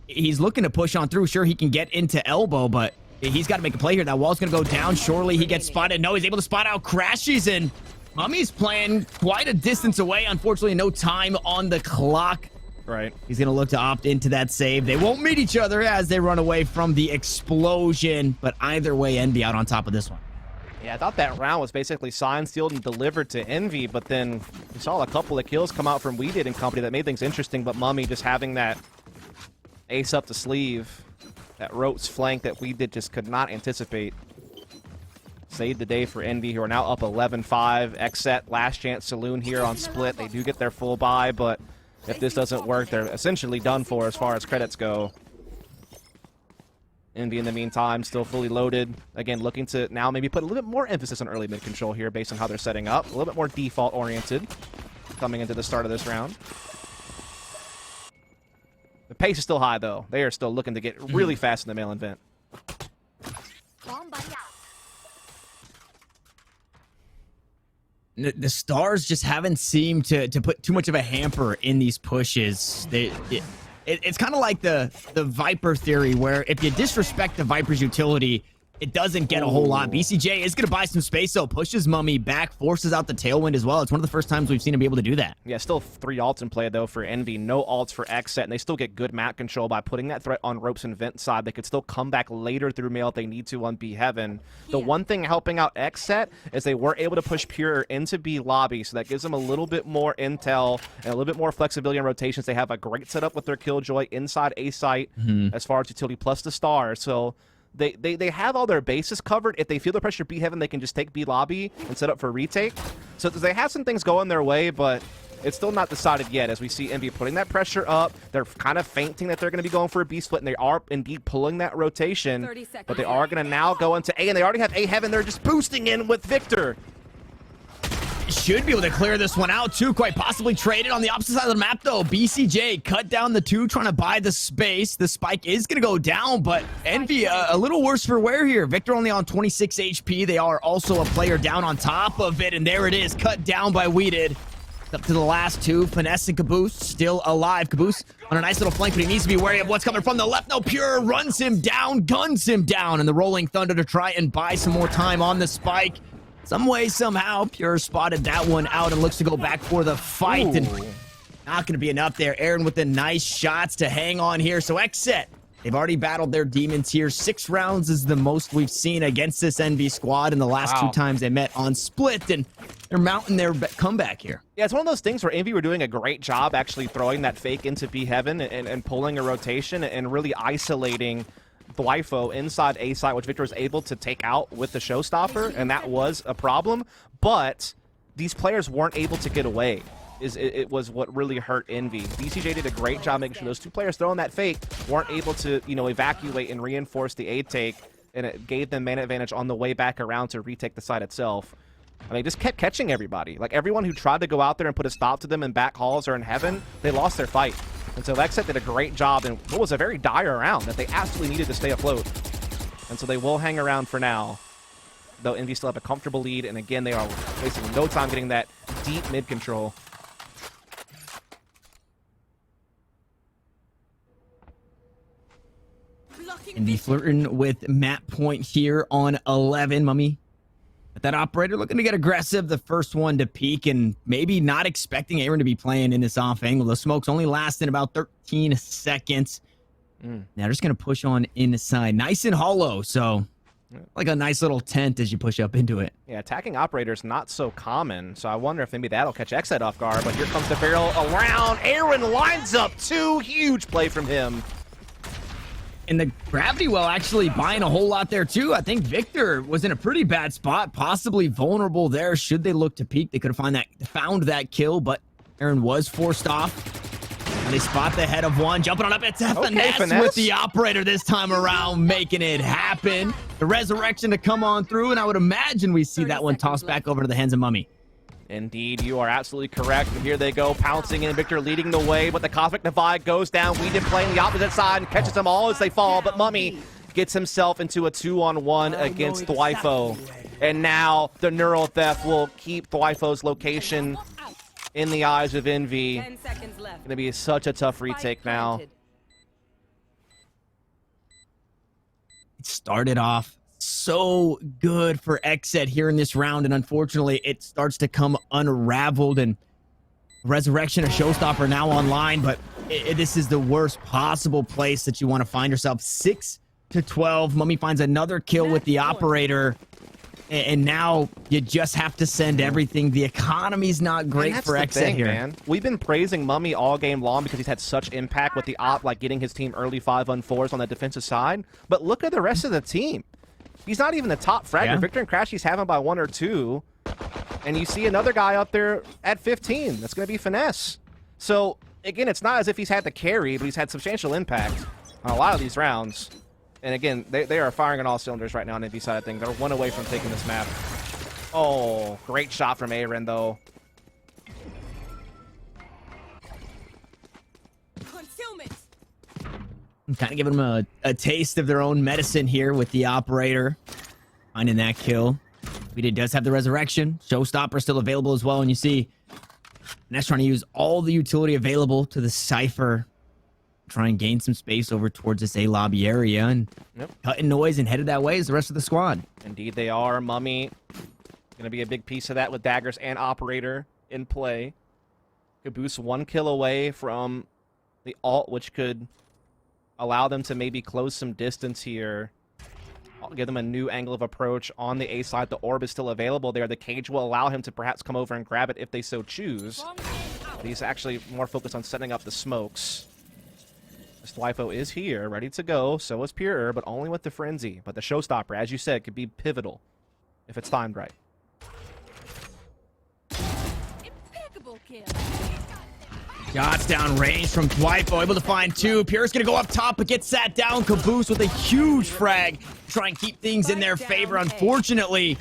A: he's looking to push on through. Sure, he can get into elbow, but he's got to make a play here. That wall's going to go down. Surely he gets spotted. No, he's able to spot out Crashies, and Mummy's playing quite a distance away. Unfortunately, no time on the clock.
B: Right.
A: He's going to look to opt into that save. They won't meet each other as they run away from the explosion, but either way, Envy out on top of this one.
B: Yeah, I thought that round was basically signed, sealed, and delivered to Envy, but then we saw a couple of kills come out from We Did and company that made things interesting, but Mummy just having that ace up the sleeve. That ropes flank that We Did just could not anticipate. Saved the day for Envy, who are now up 11-5. XSET, last chance saloon here on split. They do get their full buy, but if this doesn't work, they're essentially done for as far as credits go. Envy, in the meantime, still fully loaded. Again, looking to now maybe put a little bit more emphasis on early mid control here based on how they're setting up. A little bit more default-oriented coming into the start of this round. The pace is still high, though. They are still looking to get really fast in the mail event.
A: The stars just haven't seemed to put too much of a hamper in these pushes. It's kind of like the Viper theory, where if you disrespect the Viper's utility, it doesn't get a whole lot. BCJ is going to buy some space, so pushes Mummy back, forces out the tailwind as well. It's one of the first times we've seen him be able to do that.
B: Yeah, still 3 ults in play, though, for Envy. No ults for XSET, and they still get good map control by putting that threat on ropes and vent side. They could still come back later through mail if they need to on B Heaven. The one thing helping out XSET is they were able to push Pure into B lobby, so that gives them a little bit more intel and a little bit more flexibility on rotations. They have a great setup with their Killjoy inside A site as far as utility plus the star, so They have all their bases covered. If they feel the pressure B Heaven, they can just take B lobby and set up for retake. So they have some things going their way, but it's still not decided yet as we see Envy putting that pressure up. They're kind of feinting that they're going to be going for a B split, and they are indeed pulling that rotation. But they are going to now go into A, and they already have A Heaven. They're just boosting in with Victor.
A: Should be able to clear this one out, too. Quite possibly traded on the opposite side of the map, though. BCJ cut down the 2, trying to buy the space. The spike is going to go down, but Envy a little worse for wear here. Victor only on 26 HP. They are also a player down on top of it, and there it is, cut down by We Did. Up to the last 2. Finesse and Caboose still alive. Caboose on a nice little flank, but he needs to be wary of what's coming from the left. No, Pure runs him down, guns him down, and the Rolling Thunder to try and buy some more time on the spike. Some way, somehow, Pure spotted that one out and looks to go back for the fight.
B: Ooh.
A: And not going to be enough there. Aaron with the nice shots to hang on here. So XSET, they've already battled their demons here. 6 rounds is the most we've seen against this NV squad in the last 2 times they met on Split. And they're mounting their comeback here.
B: Yeah, it's one of those things where Envy were doing a great job actually throwing that fake into B Heaven and pulling a rotation and really isolating Dwifo inside A site, which Victor was able to take out with the showstopper, and that was a problem. But these players weren't able to get away. It was what really hurt Envy. BCJ did a great job making sure those 2 players throwing that fake weren't able to, evacuate and reinforce the A take, and it gave them man advantage on the way back around to retake the site itself. I mean, just kept catching everybody. Like, everyone who tried to go out there and put a stop to them in back halls or in Heaven, they lost their fight. And so XSET did a great job in what was a very dire round that they absolutely needed to stay afloat. And so they will hang around for now, though Envy still have a comfortable lead. And again, they are wasting no time getting that deep mid control.
A: Envy flirting with map point here on 11. Mummy, but that operator looking to get aggressive. The first one to peek and maybe not expecting Aaron to be playing in this off angle. The smoke's only lasting about 13 seconds. Now just going to push on inside. Nice and hollow. So like a nice little tent as you push up into it.
B: Yeah, attacking operators not so common. So I wonder if maybe that'll catch XSET off guard. But here comes the barrel around. Aaron lines up 2. Huge play from him.
A: And the gravity well actually buying a whole lot there too. I think Victor was in a pretty bad spot, possibly vulnerable there. Should they look to peek, they could have found that kill, but Aaron was forced off. And they spot the head of one, jumping on up. It's a finesse with the operator this time around, making it happen. The resurrection to come on through, and I would imagine we see that one tossed back over to the hands of Mummy.
B: Indeed, you are absolutely correct. And here they go, pouncing in. Victor leading the way, but the Cosmic Divide goes down. We did playing the opposite side and catches them all as they fall, but Mummy gets himself into a 2-on-1 against Dwifo. And now the Neural Theft will keep Dwifo's location in the eyes of Envy.
C: 10 seconds left.
B: Going to be such a tough retake now.
A: It started off so good for XSET here in this round, and unfortunately it starts to come unraveled, and Resurrection, a showstopper, now online, but this is the worst possible place that you want to find yourself. 6-12. Mummy finds another kill with the operator, and now you just have to send everything. The economy's not great for XSET here.
B: Man. We've been praising Mummy all game long because he's had such impact with the op, like getting his team early 5-on-4s on the defensive side, but look at the rest of the team. He's not even the top fragger.
A: Yeah.
B: Victor and Crashy's have him by 1 or 2. And you see another guy up there at 15. That's going to be Finesse. So, again, it's not as if he's had the carry, but he's had substantial impact on a lot of these rounds. And again, they are firing on all cylinders right now on the NV side of things. They're 1 away from taking this map. Oh, great shot from Aaron, though.
C: Concealment.
A: Kind of giving them a taste of their own medicine here with the operator. Finding that kill. Vita does have the resurrection. Showstopper still available as well. And you see Ness trying to use all the utility available to the Cypher. Try and gain some space over towards this A lobby area. And cutting noise and headed that way is the rest of the squad.
B: Indeed they are. Mummy going to be a big piece of that with daggers and operator in play. Caboose 1 kill away from the ult, which could allow them to maybe close some distance here. I'll give them a new angle of approach on the A side. The orb is still available there. The cage will allow him to perhaps come over and grab it if they so choose. But he's actually more focused on setting up the smokes. This Dwifo is here, ready to go. So is Pure, but only with the Frenzy. But the Showstopper, as you said, could be pivotal if it's timed right.
C: Impeccable kill.
A: Shots down range from Dwifo, able to find 2. Pure's gonna go up top, but gets sat down. Caboose with a huge frag. Try and keep things in their favor. Unfortunately,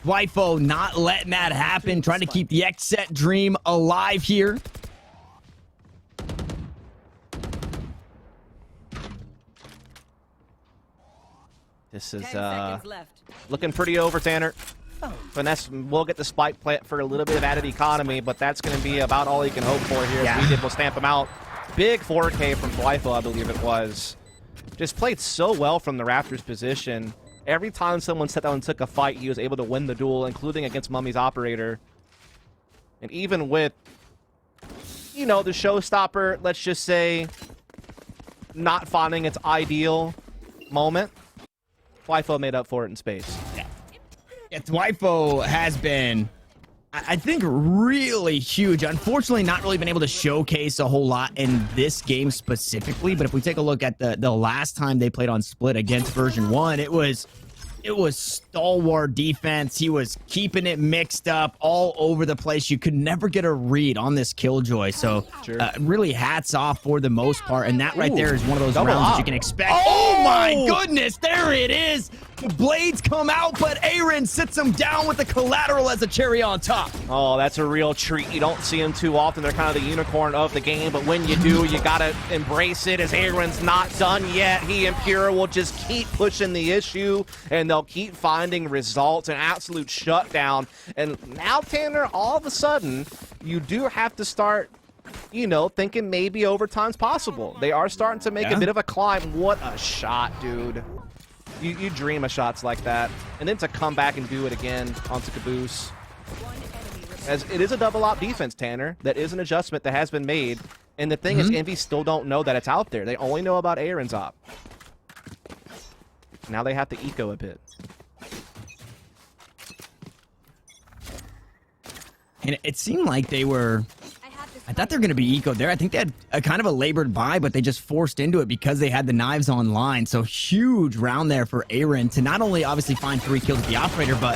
A: Dwifo not letting that happen. Trying to keep the XSET dream alive here.
B: This is
C: 10 seconds left.
B: looking pretty over, Tanner. Finesse will get the spike plant for a little bit of added economy, but that's going to be about all he can hope for here.
A: Yeah.
B: We did will stamp him out. Big 4K from Dwifo, I believe it was. Just played so well from the Raptors' position. Every time someone sat down and took a fight, he was able to win the duel, including against Mummy's operator. And even with, you know, the showstopper, let's just say, not finding its ideal moment, Wifo made up for it in space.
A: Yeah, Wifo has been, I think, really huge. Unfortunately, not really been able to showcase a whole lot in this game specifically. But if we take a look at the last time they played on Split against version 1, it was stalwart defense. He was keeping it mixed up all over the place. You could never get a read on this Killjoy. So really hats off for the most part. And that right there is one of those rounds that you can expect. Oh my goodness, there it is. The blades come out, but Aaron sits him down with the collateral as a cherry on top.
B: Oh, that's a real treat. You don't see them too often. They're kind of the unicorn of the game, but when you do, you gotta embrace it, as Aaron's not done yet. He and Pure will just keep pushing the issue, and they'll keep finding results. An absolute shutdown. And now, Tanner, all of a sudden, you do have to start, you know, thinking maybe overtime's possible. They are starting to make a bit of a climb. What a shot, dude. You dream of shots like that, and then to come back and do it again onto Caboose. As it is a double op defense, Tanner. That is an adjustment that has been made, and the thing is, Envy still don't know that it's out there. They only know about Aaron's op. Now they have to eco a bit.
A: And it seemed like they were, I thought they were going to be ecoed there. I think they had a kind of a labored buy, but they just forced into it because they had the knives online. So huge round there for Aaron to not only obviously find 3 kills with the operator, but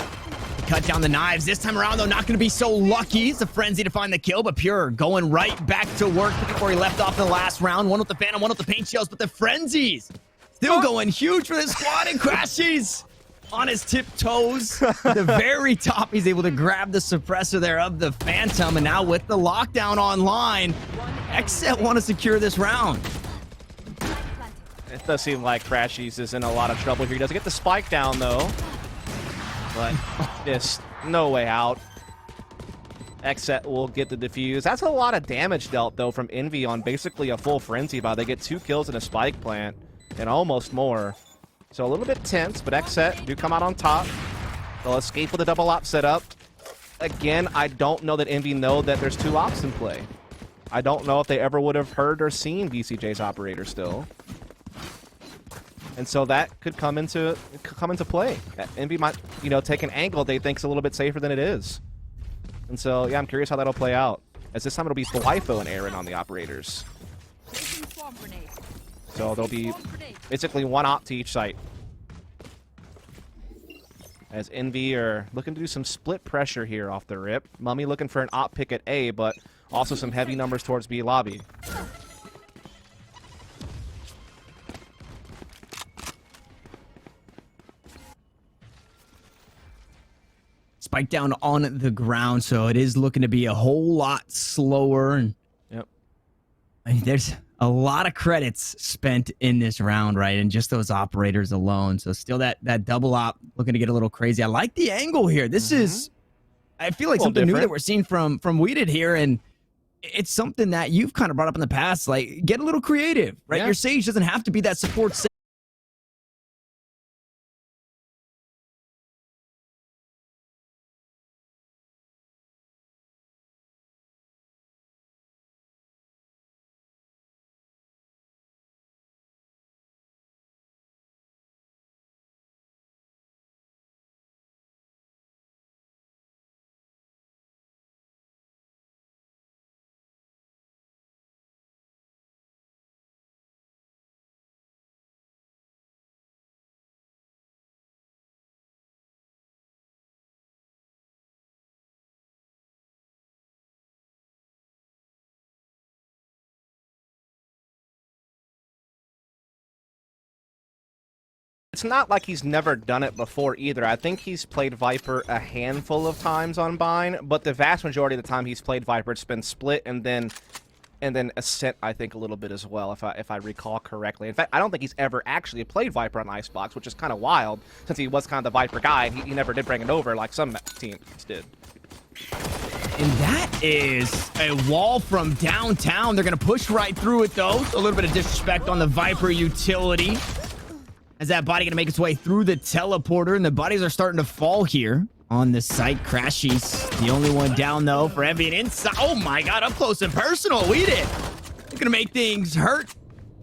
A: to cut down the knives. This time around, though, not going to be so lucky. It's a Frenzy to find the kill, but Pure going right back to work before he left off in the last round. One with the Phantom, one with the paint shells, but the Frenzies still going huge for this squad, and Crashies on his tiptoes. At the very top, he's able to grab the suppressor there of the Phantom, and now with the lockdown online, XSET want to secure this round.
B: It does seem like Crashies is in a lot of trouble here. He doesn't get the spike down, though. But just no way out. XSET will get the defuse. That's a lot of damage dealt, though, from Envy on basically a full Frenzy buy. They get 2 kills in a spike plant, and almost more. So a little bit tense, but XSET do come out on top. They'll escape with a double op setup. Again, I don't know that Envy know that there's 2 ops in play. I don't know if they ever would have heard or seen VCJ's operator still. And so that could come into play. Envy might, you know, take an angle they think's a little bit safer than it is. And so, yeah, I'm curious how that'll play out. As this time it'll be Wifo and Aaron on the operators. So there'll be basically 1 op to each site. As Envy are looking to do some split pressure here off the rip. Mummy looking for an op pick at A, but also some heavy numbers towards B lobby.
A: Spike down on the ground, so it is looking to be a whole lot slower. And I mean, there's a lot of credits spent in this round, right? And just those operators alone. So still that double op looking to get a little crazy. I like the angle here. This is, I feel like something new that we're seeing from Weeded here. And it's something that you've kind of brought up in the past. Like, get a little creative, right? Your Sage doesn't have to be that support Sage.
B: It's not like he's never done it before either. I think he's played Viper a handful of times on Bind, but the vast majority of the time he's played Viper, it's been Split and then Ascent, I think, a little bit as well, if I recall correctly. In fact, I don't think he's ever actually played Viper on Icebox, which is kind of wild, since he was kind of the Viper guy, and he never did bring it over like some teams did.
A: And that is a wall from downtown. They're going to push right through it, though. A little bit of disrespect on the Viper utility. As that body going to make its way through the teleporter, and the bodies are starting to fall here on the site. Crashy's the only one down, though, for Envy. And inside, oh my god, up close and personal. We did. They're going to make things hurt.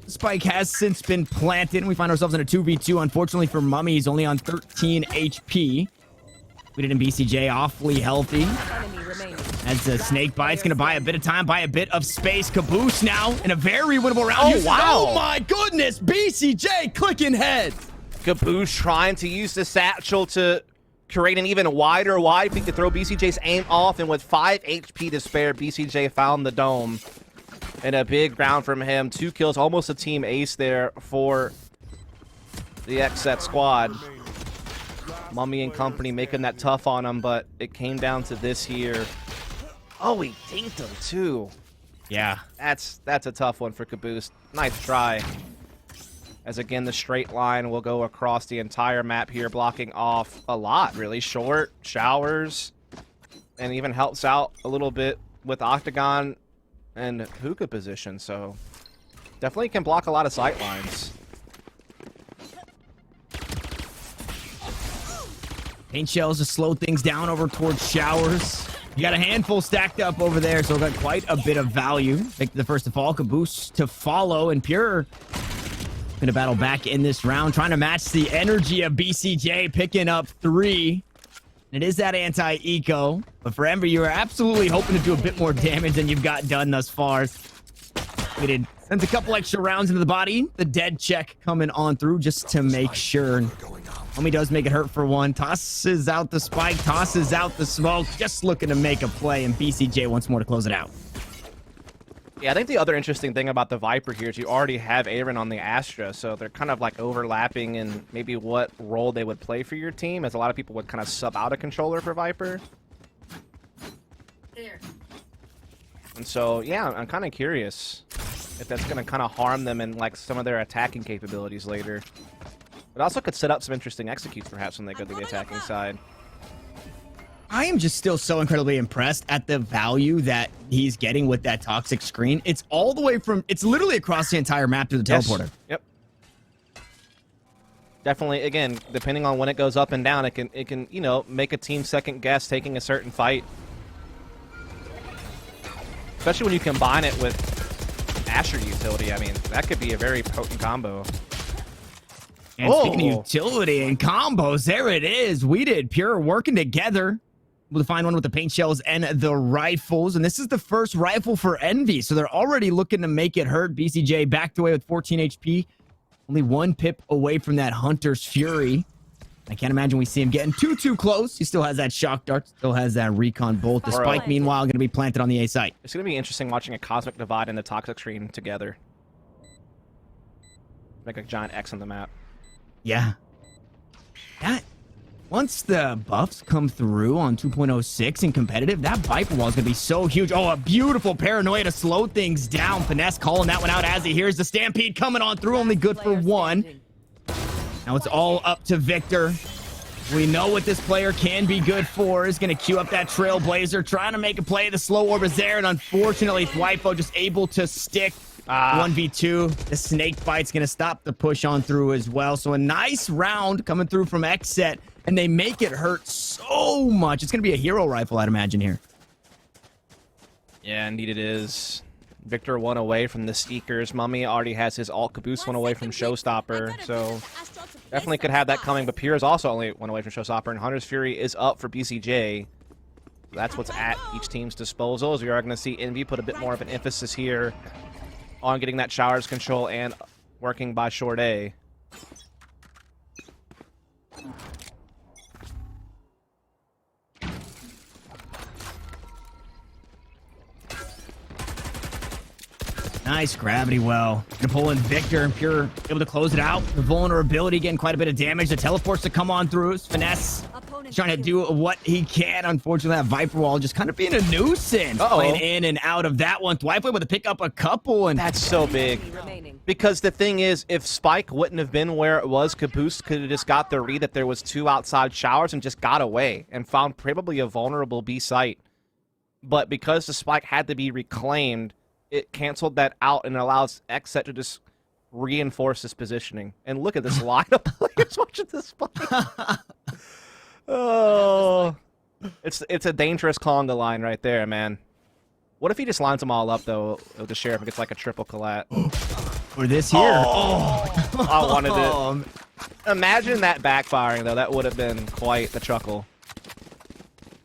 A: The spike has since been planted, and we find ourselves in a 2v2. Unfortunately for Mummy, he's only on 13 HP. We did in BCJ, awfully healthy.
C: Enemy remaining.
A: As the snake bite's going to buy a bit of time, buy a bit of space. Caboose now in a very winnable round.
B: Oh, wow.
A: Oh, my goodness. BCJ clicking heads.
B: Caboose trying to use the satchel to create an even wider wide peak to throw BCJ's aim off. And with 5 HP to spare, BCJ found the dome. And a big round from him. 2 kills, almost a team ace there for the XSET squad. Mummy and company making that tough on him, but it came down to this here. Oh, he dinked him too.
A: Yeah.
B: That's a tough one for Caboose. Nice try. As again, the straight line will go across the entire map here, blocking off a lot, really. Short, showers, and even helps out a little bit with Octagon and hookah position, so definitely can block a lot of sight lines.
A: Paint shells to slow things down over towards showers. You got a handful stacked up over there, so got quite a bit of value. Pick the first to fall, Caboose to follow, and Pure gonna battle back in this round, trying to match the energy of BCJ, picking up 3. It is that anti-eco, but for Ember, you are absolutely hoping to do a bit more damage than you've got done thus far. We did send a couple extra rounds into the body. The dead check coming on through just to make sure. Homie does make it hurt for 1. Tosses out the spike, tosses out the smoke, just looking to make a play, and BCJ once more to close it out.
B: Yeah, I think the other interesting thing about the Viper here is you already have Aaron on the Astra, so they're kind of like overlapping in maybe what role they would play for your team, as a lot of people would kind of sub out a controller for Viper.
C: There.
B: And so, yeah, I'm kind of curious if that's going to kind of harm them in like some of their attacking capabilities later. It also could set up some interesting executes perhaps when they go to the attacking side.
A: I am just still so incredibly impressed at the value that he's getting with that toxic screen. It's all the way from, it's literally across the entire map through the teleporter.
B: Yep. Definitely, again, depending on when it goes up and down, it can, you know, make a team second guess taking a certain fight. Especially when you combine it with Asher utility. I mean, that could be a very potent combo.
A: And speaking of utility and combos, there it is. We did Pure working together. Able to find one with the paint shells and the rifles. And this is the first rifle for Envy. So they're already looking to make it hurt. BCJ backed away with 14 HP. Only 1 pip away from that Hunter's Fury. I can't imagine we see him getting too close. He still has that shock dart. Still has that recon bolt. The spike, meanwhile, going to be planted on the A site.
B: It's going to be interesting watching a Cosmic Divide and the Toxic Screen together. Make a giant X on the map.
A: Yeah. That, once the buffs come through on 2.06 in competitive, that Viper wall is going to be so huge. Oh, a beautiful paranoia to slow things down. Finesse calling that one out as he hears the Stampede coming on through. Only good for 1. Now it's all up to Victor. We know what this player can be good for. Is going to queue up that Trailblazer, trying to make a play. The slow orb is there, and unfortunately, Thwifo just able to stick 1v2. The snake bite's going to stop the push on through as well. So a nice round coming through from XSET, and they make it hurt so much. It's going to be a hero rifle, I'd imagine, here.
B: Yeah, indeed it is. Victor 1 away from the Seekers. Mummy already has his alt. Caboose 1 away from Showstopper. So definitely could have that coming. But Pierre is also only 1 away from Showstopper. And Hunter's Fury is up for BCJ. That's what's at each team's disposal. As we are going to see Envy put a bit more of an emphasis here on getting that showers control and working by short A.
A: Nice gravity well. Gonna pull in Victor, and Pure able to close it out. The vulnerability getting quite a bit of damage. The teleports to come on through. Finesse trying to do what he can. Unfortunately, that Viper wall just kind of being a nuisance. Playing in and out of that one. Thwifo able to pick up a couple. And
B: that's so big. Because the thing is, if Spike wouldn't have been where it was, Caboose could have just got the read that there was 2 outside showers and just got away and found probably a vulnerable B site. But because the Spike had to be reclaimed, it canceled that out and allows XSET to just reinforce his positioning. And look at this line of players watching this fight. Oh, it's a dangerous conga line right there, man. What if he just lines them all up though with the sheriff and gets like a triple collat?
A: Or this here.
B: Oh, I wanted it. Imagine that backfiring though. That would have been quite the chuckle.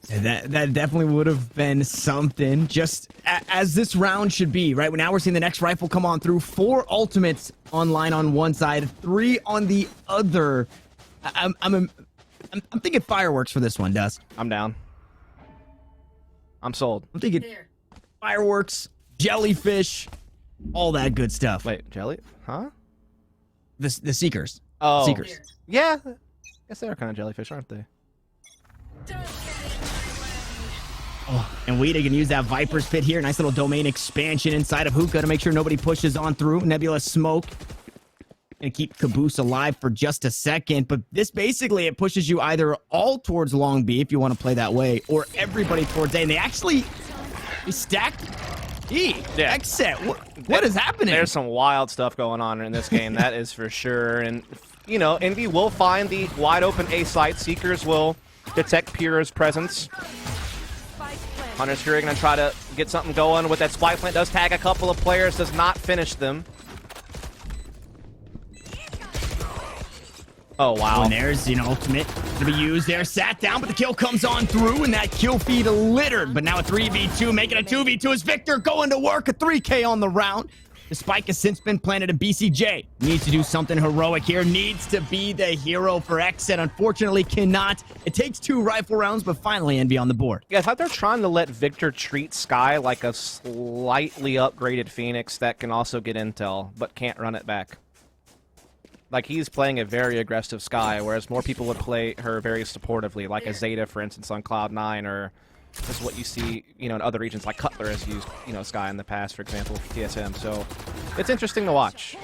A: That definitely would have been something, just as this round should be, right? Now we're seeing the next rifle come on through. 4 ultimates online on one side, 3 on the other. I'm thinking fireworks for this one, Dust.
B: I'm down. I'm sold.
A: I'm thinking fireworks, jellyfish, all that good stuff.
B: Wait, jelly? Huh?
A: The Seekers.
B: Oh.
A: Seekers.
B: Yeah. I guess they are kind of jellyfish, aren't they?
A: Oh, and Weeda can use that Viper's Pit here. Nice little domain expansion inside of Hookah to make sure nobody pushes on through. Nebula smoke. And keep Caboose alive for just a second. But this basically, it pushes you either all towards Long B if you want to play that way, or everybody towards A. And they stacked E.
B: Yeah.
A: XSET. What is happening?
B: There's some wild stuff going on in this game, that is for sure. And, you know, Envy will find the wide open A site. Seekers will detect Pura's presence. Hunter's Fury going to try to get something going with that spy plant. Does tag a couple of players, does not finish them. Oh, wow.
A: And there's an ultimate to be used there. Sat down, but the kill comes on through, and that kill feed littered. But now a 3v2, making a 2v2 is Victor going to work. A 3K on the round. The spike has since been planted in BCJ. Needs to do something heroic here. Needs to be the hero for XSET. Unfortunately, cannot. It takes 2 rifle rounds, but finally Envy on the board.
B: Yeah, I thought they're trying to let Victor treat Sky like a slightly upgraded Phoenix that can also get intel, but can't run it back. Like, he's playing a very aggressive Sky, whereas more people would play her very supportively, like a Zeta, for instance, on Cloud9, or this is what you see, you know, in other regions, like Cutler has used, you know, Sky in the past, for example, for TSM. So it's interesting to watch.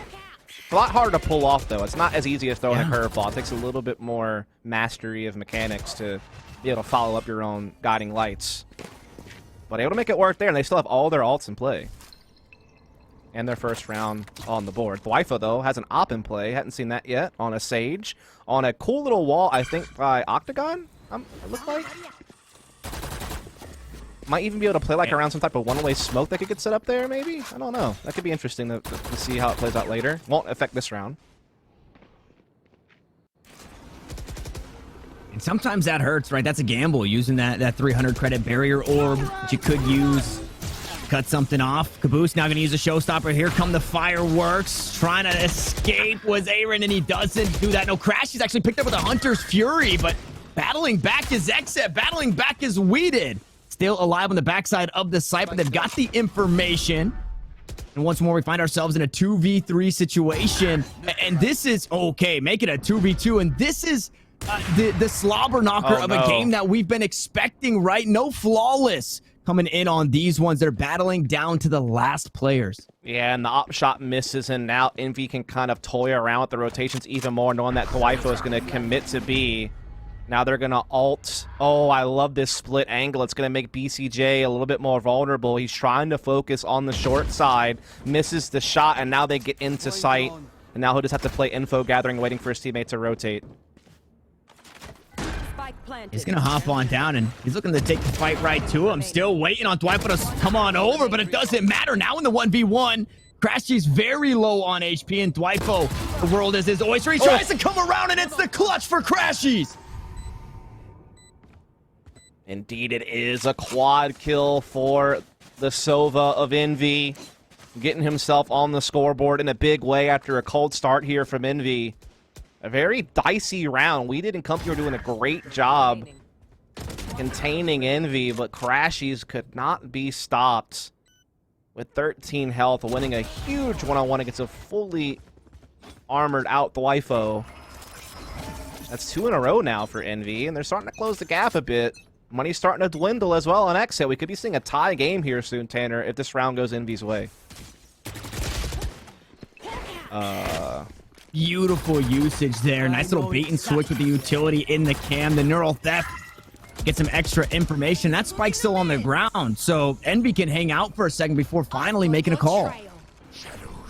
B: It's a lot harder to pull off, though. It's not as easy as throwing a curveball. It takes a little bit more mastery of mechanics to be able to follow up your own guiding lights. But able to make it work there, and they still have all their ults in play. And their first round on the board. Dwifa, though, has an op in play. Hadn't seen that yet. On a Sage. On a cool little wall, I think, by Octagon, it looked like. Might even be able to play like around some type of one-way smoke that could get set up there, maybe? I don't know. That could be interesting to see how it plays out later. Won't affect this round.
A: And sometimes that hurts, right? That's a gamble, using that 300 credit barrier orb that you could use. Cut something off. Caboose now going to use a showstopper. Here come the fireworks. Trying to escape was Aaron, and he doesn't do that. No, Crash, he's actually picked up with a Hunter's Fury, but battling back is XSET. Battling back is Weeded. Still alive on the backside of the site, but they've got the information. And once more, we find ourselves in a 2v3 situation. And this is, okay, make it a 2v2. And this is the slobber knocker of a game that we've been expecting, right? No flawless coming in on these ones. They're battling down to the last players.
B: Yeah, and the op shot misses, and now Envy can kind of toy around with the rotations even more, knowing that Dwifa is going to commit to B. Now they're going to ult. Oh, I love this split angle. It's going to make BCJ a little bit more vulnerable. He's trying to focus on the short side, misses the shot, and now they get into sight. And now he'll just have to play info gathering, waiting for his teammate to rotate.
A: He's going to hop on down, and he's looking to take the fight right to him. Still waiting on Dwifa to come on over, but it doesn't matter. Now in the 1v1, Crashy's very low on HP, and Dwifa, the world is his oyster. He tries to come around, and it's the clutch for Crashy's.
B: Indeed, it is a quad kill for the Sova of Envy. Getting himself on the scoreboard in a big way after a cold start here from Envy. A very dicey round. We and company were doing a great job containing Envy, but Crashies could not be stopped. With 13 health, winning a huge one-on-one against a fully armored out Dwifa. That's 2 in a row now for Envy, and they're starting to close the gap a bit. Money's starting to dwindle as well on XSET. We could be seeing a tie game here soon, Tanner, if this round goes Envy's way.
A: Beautiful usage there. Nice little bait and switch with the utility in the cam. The neural theft. Get some extra information. That spike's still on the ground, so Envy can hang out for a second before finally making a call.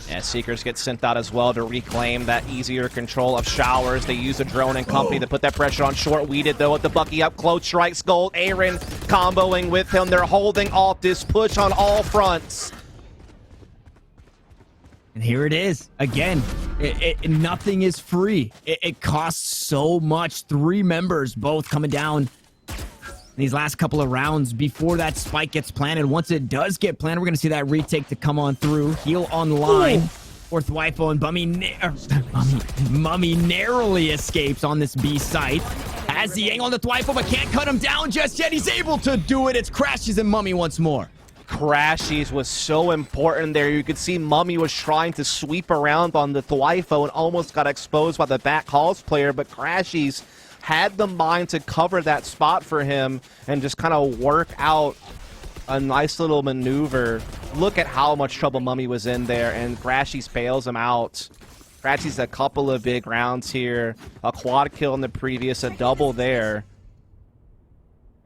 B: Yeah, Seekers get sent out as well to reclaim that easier control of Showers. They use the drone and company to put that pressure on Short. Weeded though with the Bucky up close, strikes gold. Aaron comboing with him. They're holding off this push on all fronts.
A: And here it is again. Nothing is free. It costs so much. 3 members both coming down in these last couple of rounds before that spike gets planted. Once it does get planted, we're going to see that retake to come on through. Heal online for Thwifo, and Mummy narrowly escapes on this B site. Has the angle on the Thwifo, but can't cut him down just yet. He's able to do it. It's Crashes and Mummy once more.
B: Crashies was so important there. You could see Mummy was trying to sweep around on the Thwifo and almost got exposed by the back halls player, but Crashies had the mind to cover that spot for him and just kind of work out a nice little maneuver. Look at how much trouble Mummy was in there, and Crashies bails him out. Crashies a couple of big rounds here, a quad kill in the previous, a double there.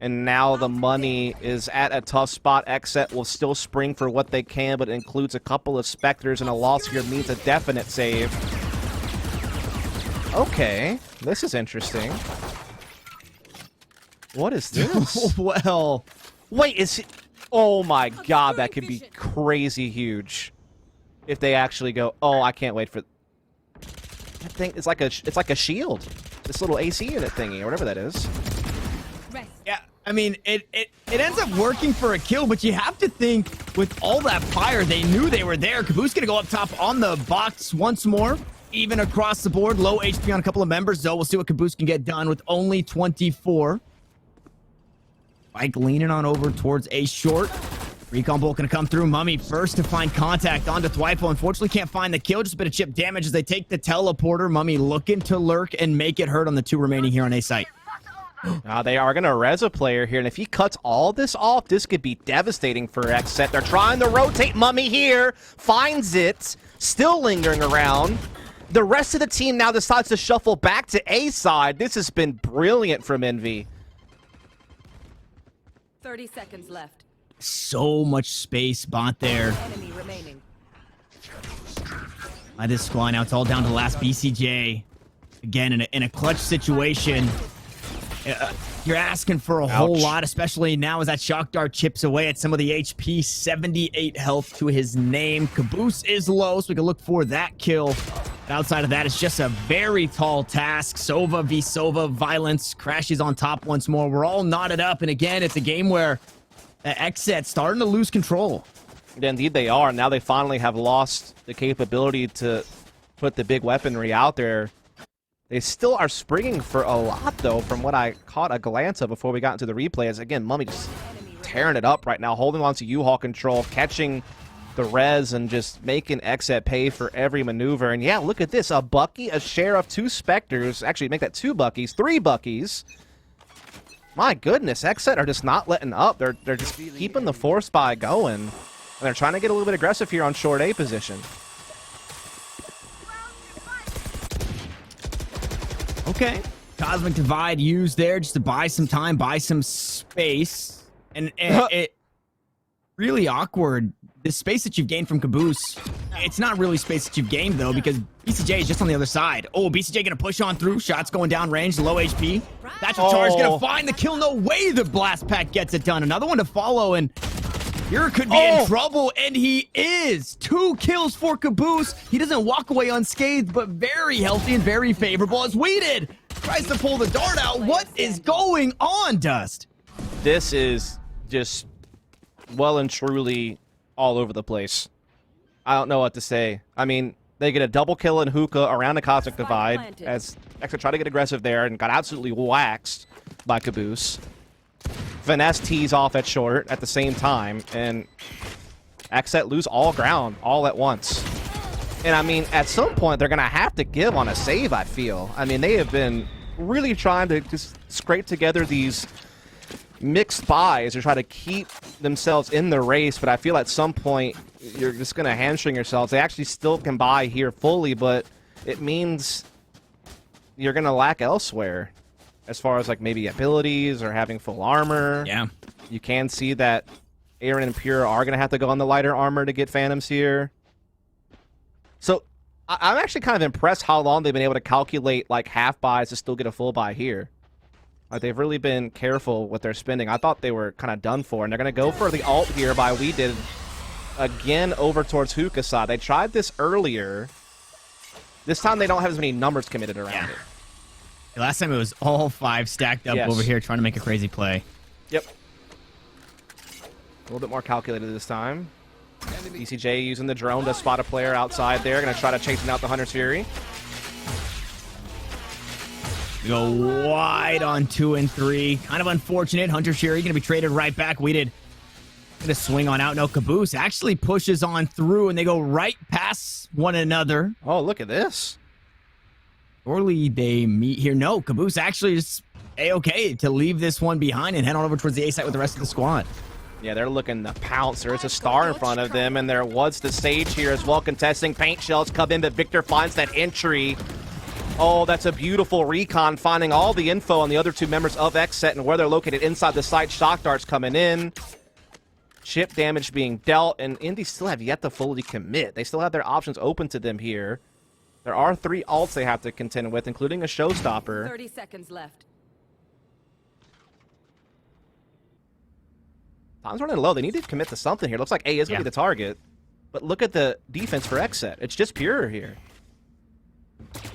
B: And now the money is at a tough spot. XSET will still spring for what they can, but it includes a couple of Spectres, and a loss here means a definite save. Okay, this is interesting. What is this?
A: Well,
B: wait, is it... Oh my god, that could be crazy huge. If they actually go, oh, I can't wait for... That thing, it's like a shield. This little AC unit thingy, or whatever that is.
A: yeah, I mean, it ends up working for a kill, but you have to think with all that fire, they knew they were there. Caboose gonna go up top on the box once more, even across the board. Low HP on a couple of members, though. We'll see what Caboose can get done with only 24. Mike leaning on over towards a short. Recon bolt gonna come through. Mummy first to find contact onto Thwifo. Unfortunately, can't find the kill. Just a bit of chip damage as they take the teleporter. Mummy looking to lurk and make it hurt on the 2 remaining here on A site.
B: They are going to res a player here, and if he cuts all this off, this could be devastating for XSET. They're trying to rotate Mummy here. Finds it. Still lingering around. The rest of the team now decides to shuffle back to A side. This has been brilliant from Envy.
C: 30 seconds left.
A: So much space bot there.
C: Enemy remaining.
A: By this squad now, it's all down to the last BCJ. Again, in a clutch situation. You're asking for a whole lot, especially now as that shock dart chips away at some of the HP. 78 health to his name. Caboose is low, so we can look for that kill. But outside of that, it's just a very tall task. Sova v Sova, Violence crashes on top once more. We're all knotted up, and again, it's a game where XSET starting to lose control.
B: Indeed they are. Now they finally have lost the capability to put the big weaponry out there. They still are springing for a lot, though, from what I caught a glance of before we got into the replay. As again, Mummy just tearing it up right now, holding on to U-Haul control, catching the res, and just making XSET pay for every maneuver. And yeah, look at this. A Bucky, a share of 2 Spectres. Actually, make that 2 Buckies, 3 Buckies. My goodness, XSET are just not letting up. They're just keeping the force buy going. And they're trying to get a little bit aggressive here on short A position.
A: Okay. Cosmic Divide used there just to buy some time, buy some space. And it really awkward. The space that you've gained from Caboose, it's not really space that you've gained, though, because BCJ is just on the other side. Oh, BCJ gonna push on through. Shots going down range, low HP. That's what Char's gonna find the kill. No way the Blast Pack gets it done. Another one to follow, and here could be in trouble, and he is. 2 kills for Caboose. He doesn't walk away unscathed, but very healthy and very favorable as Weeded tries to pull the dart out. What is going on, Dust?
B: This is just well and truly all over the place. I don't know what to say. I mean, they get a double kill in Hookah around the Cosmic Divide as XSET tried to get aggressive there and got absolutely waxed by Caboose. Finesse tees off at short at the same time, and XSET lose all ground all at once. And I mean, at some point, they're going to have to give on a save, I feel. I mean, they have been really trying to just scrape together these mixed buys to try to keep themselves in the race, but I feel at some point, you're just going to hamstring yourselves. They actually still can buy here fully, but it means you're going to lack elsewhere. As far as like maybe abilities or having full armor.
A: Yeah.
B: You can see that Aaron and Pure are going to have to go on the lighter armor to get Phantoms here. So I'm actually kind of impressed how long they've been able to calculate like half buys to still get a full buy here. Like they've really been careful with their spending. I thought they were kind of done for, and they're going to go for the ult here by We Did again over towards Hookah side. They tried this earlier. This time they don't have as many numbers committed around it.
A: Last time it was all 5 stacked up over here trying to make a crazy play.
B: Yep. A little bit more calculated this time. BCJ using the drone to spot a player outside there. Going to try to chase him out the Hunter's Fury.
A: We go wide on 2 and 3. Kind of unfortunate. Hunter Fury going to be traded right back. We Did going to swing on out. No, Caboose actually pushes on through, and they go right past one another.
B: Oh, look at this.
A: Surely they meet here. No, Caboose actually is A-okay to leave this one behind and head on over towards the A site with the rest of the squad.
B: Yeah, they're looking to pounce. There's a star in front of them, and there was the stage here as well. Contesting paint shells come in, but Victor finds that entry. Oh, that's a beautiful recon, finding all the info on the other 2 members of XSET and where they're located inside the site. Shock darts coming in. Chip damage being dealt, and Indy still have yet to fully commit. They still have their options open to them here. There are 3 ults they have to contend with, including a showstopper.
C: 30 seconds left.
B: Time's running low. They need to commit to something here. Looks like A is going to be the target. But look at the defense for XSET. It's just pure here.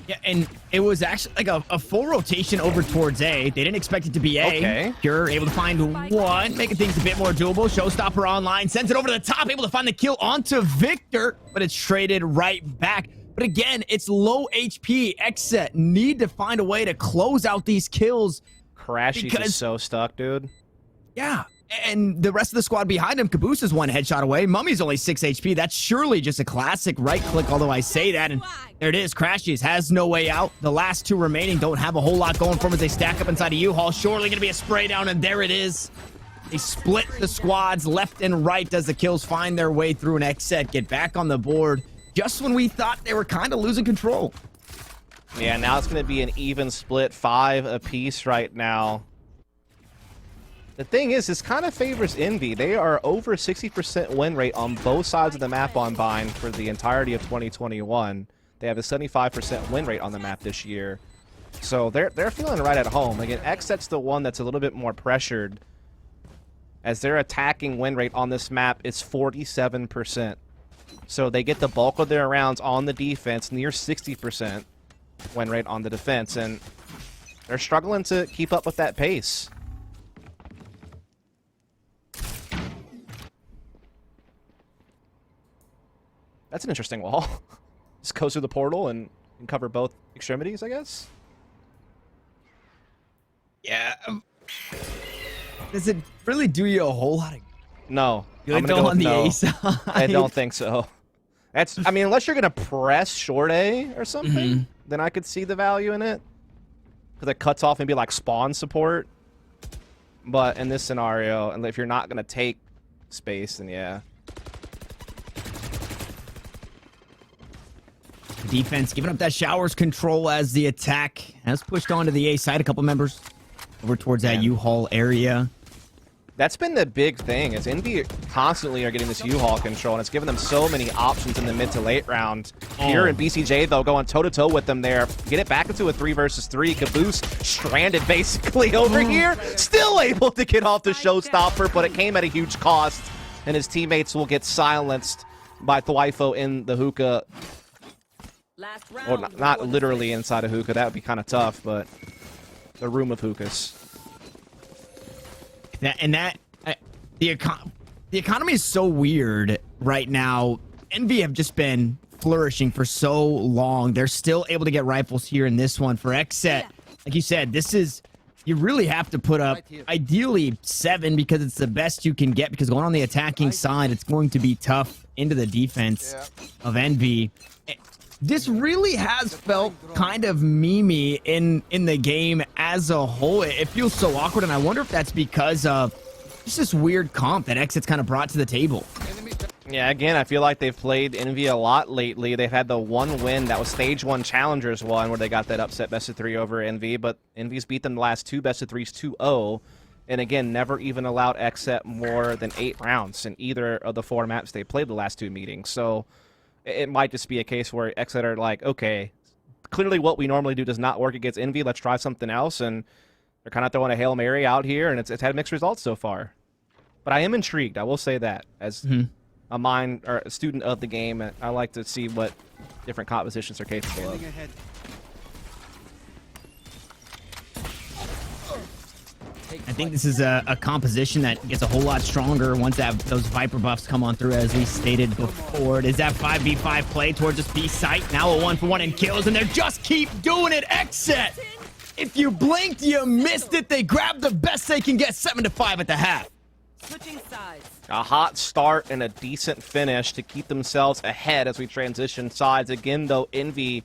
A: Yeah, and it was actually like a full rotation over towards A. They didn't expect it to be A.
B: Okay.
A: Pure able to find one, making things a bit more doable. Showstopper online, sends it over to the top, able to find the kill onto Victor, but it's traded right back. But again, it's low HP. XSET need to find a way to close out these kills.
B: Crashy's is so stuck, dude.
A: Yeah. And the rest of the squad behind him, Caboose is 1 headshot away. Mummy's only 6 HP. That's surely just a classic right click, although I say that. And there it is. Crashies has no way out. The last 2 remaining don't have a whole lot going for them as they stack up inside a U-Haul. Surely going to be a spray down, and there it is. They split the squads left and right as the kills find their way through, and XSET get back on the board just when we thought they were kind of losing control.
B: Yeah, now it's going to be an even split, 5 apiece right now. The thing is, this kind of favors Envy. They are over 60% win rate on both sides of the map on Bind for the entirety of 2021. They have a 75% win rate on the map this year. So they're feeling right at home. Again, XSET's the one that's a little bit more pressured. As their attacking win rate on this map is 47%. So they get the bulk of their rounds on the defense, near 60% win rate on the defense. And they're struggling to keep up with that pace. That's an interesting wall. Just goes through the portal and cover both extremities, I guess.
A: Yeah. Does it really do you a whole lot of
B: No.
A: good
B: I'm gonna go
A: on
B: with
A: the
B: no.
A: A side?
B: I don't think so. That's. I mean, unless you're gonna press short A or something, then I could see the value in it, because it cuts off maybe like spawn support. But in this scenario, and if you're not gonna take space, then yeah.
A: Defense giving up that showers control as the attack has pushed onto the A side. A couple members over towards that U-Haul area.
B: That's been the big thing, is Envy constantly are getting this U-Haul control, and it's given them so many options in the mid to late round. Here in BCJ, though, going toe-to-toe with them there. Get it back into a 3 versus 3. Caboose stranded basically over here. Still able to get off the showstopper, but it came at a huge cost, and his teammates will get silenced by Thwifo in the hookah.
C: Last round.
B: Well, not literally inside a hookah. That would be kind of tough, but the room of hookahs.
A: The economy is so weird right now. Envy have just been flourishing for so long. They're still able to get rifles here in this one. For XSET, like you said, this is, you really have to put up ideally 7 because it's the best you can get, because going on the attacking side, it's going to be tough into the defense of Envy. This really has felt kind of memey in the game as a whole. It feels so awkward, and I wonder if that's because of just this weird comp that XSET's kind of brought to the table.
B: Yeah, again, I feel like they've played Envy a lot lately. They've had the one win that was Stage 1 Challengers one, where they got that upset best of 3 over Envy, but Envy's beat them the last 2 best of 3s 2-0, and again, never even allowed XSET more than 8 rounds in either of the 4 maps they played the last 2 meetings. So it might just be a case where XSET are like, okay, clearly what we normally do does not work against Envy. Let's try something else, and they're kind of throwing a Hail Mary out here, and it's had mixed results so far. But I am intrigued. I will say that as a student of the game, I like to see what different compositions are capable of.
A: I think this is a composition that gets a whole lot stronger once those Viper buffs come on through, as we stated before. It is that 5v5 play towards this B site. Now a 1-for-1 in kills, and they just keep doing it. XSET, if you blinked, you missed it. They grabbed the best they can get, 7-5 at the half.
C: Switching sides.
B: A hot start and a decent finish to keep themselves ahead as we transition sides. Again, though, Envy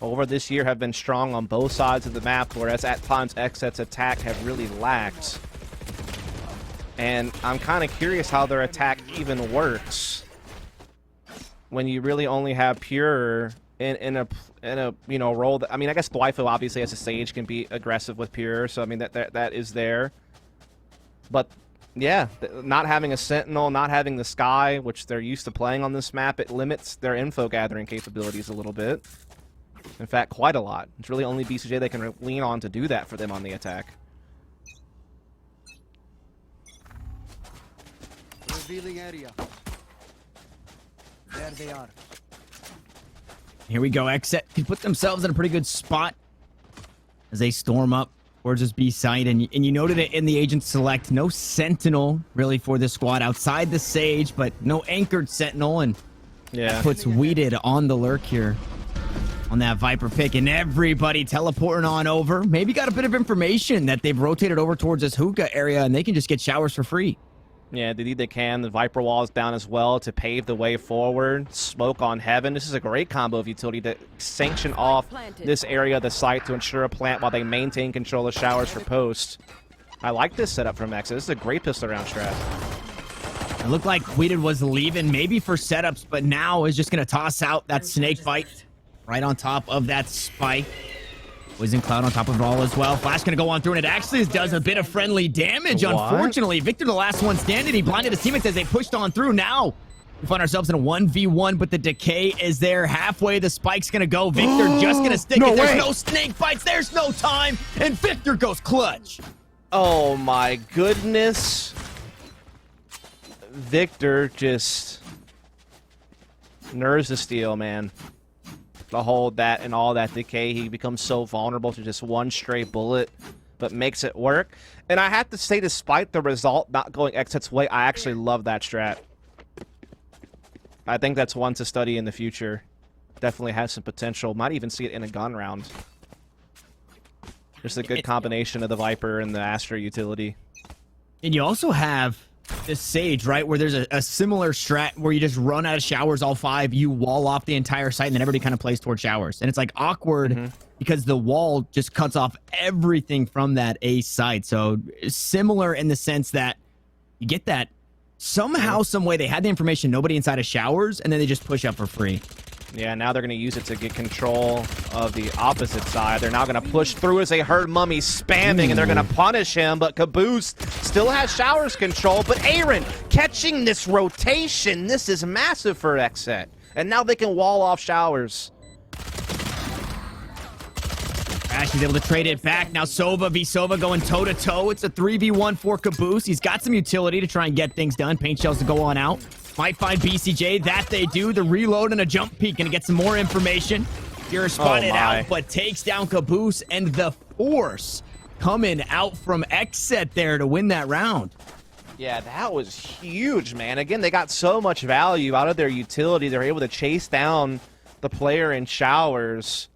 B: over this year have been strong on both sides of the map, whereas at times XSET's attack have really lacked. And I'm kind of curious how their attack even works when you really only have Pure in a role that, I mean, I guess Dwifo obviously as a Sage can be aggressive with Pure, so I mean that is there. But yeah, not having a Sentinel, not having the Sky, which they're used to playing on this map, it limits their info gathering capabilities a little bit. In fact, quite a lot. It's really only BCJ they can lean on to do that for them on the attack.
D: Revealing area. There they are.
A: Here we go. XSET can put themselves in a pretty good spot as they storm up towards this B site. And you noted it in the agent select. No Sentinel really for this squad outside the Sage, but no anchored Sentinel. And
B: yeah,
A: puts Weeded on the lurk here on that Viper pick, and everybody teleporting on over. Maybe got a bit of information that they've rotated over towards this hookah area, and they can just get showers for free.
B: Yeah, indeed they can. The Viper wall is down as well to pave the way forward. Smoke on Heaven. This is a great combo of utility to sanction off this area of the site to ensure a plant while they maintain control of showers for post. I like this setup from XSET. This is a great pistol round strat.
A: It looked like Weeded was leaving, maybe for setups, but now is just going to toss out that snake bite right on top of that spike. Whizzing Cloud on top of it all as well. Flash going to go on through, and it actually does a bit of friendly damage.
B: What?
A: Unfortunately, Victor, the last one standing, he blinded his teammates as they pushed on through. Now we find ourselves in a 1v1, but the decay is there. Halfway, the spike's going to go. Victor just going to stick it. There's no snake bites. There's no time, and Victor goes clutch.
B: Oh my goodness. Victor just nerves the steel, man. To hold that and all that decay, he becomes so vulnerable to just one stray bullet, but makes it work. And I have to say, despite the result not going XSET's way, I actually love that strat. I think that's one to study in the future. Definitely has some potential. Might even see it in a gun round. Just a good combination of the Viper and the Astra utility.
A: And you also have this Sage, right, where there's a similar strat where you just run out of showers, all five, you wall off the entire site, and then everybody kind of plays towards showers. And it's like awkward because the wall just cuts off everything from that A site. So similar in the sense that you get that somehow, some way they had the information, nobody inside of showers, and then they just push up for free.
B: Yeah, now they're going to use it to get control of the opposite side. They're now going to push through as they heard Mummy spamming, and they're going to punish him, but Caboose still has showers control. But Aaron catching this rotation. This is massive for XSET. And now they can wall off showers.
A: Ash is able to trade it back. Now Sova v Sova going toe-to-toe. It's a 3v1 for Caboose. He's got some utility to try and get things done. Paint shells to go on out. Might find BCJ. That they do. The reload and a jump peek. Gonna get some more information. You're spotted out, but takes down Caboose, and the force coming out from XSET there to win that round.
B: Yeah, that was huge, man. Again, they got so much value out of their utility. They're able to chase down the player in showers.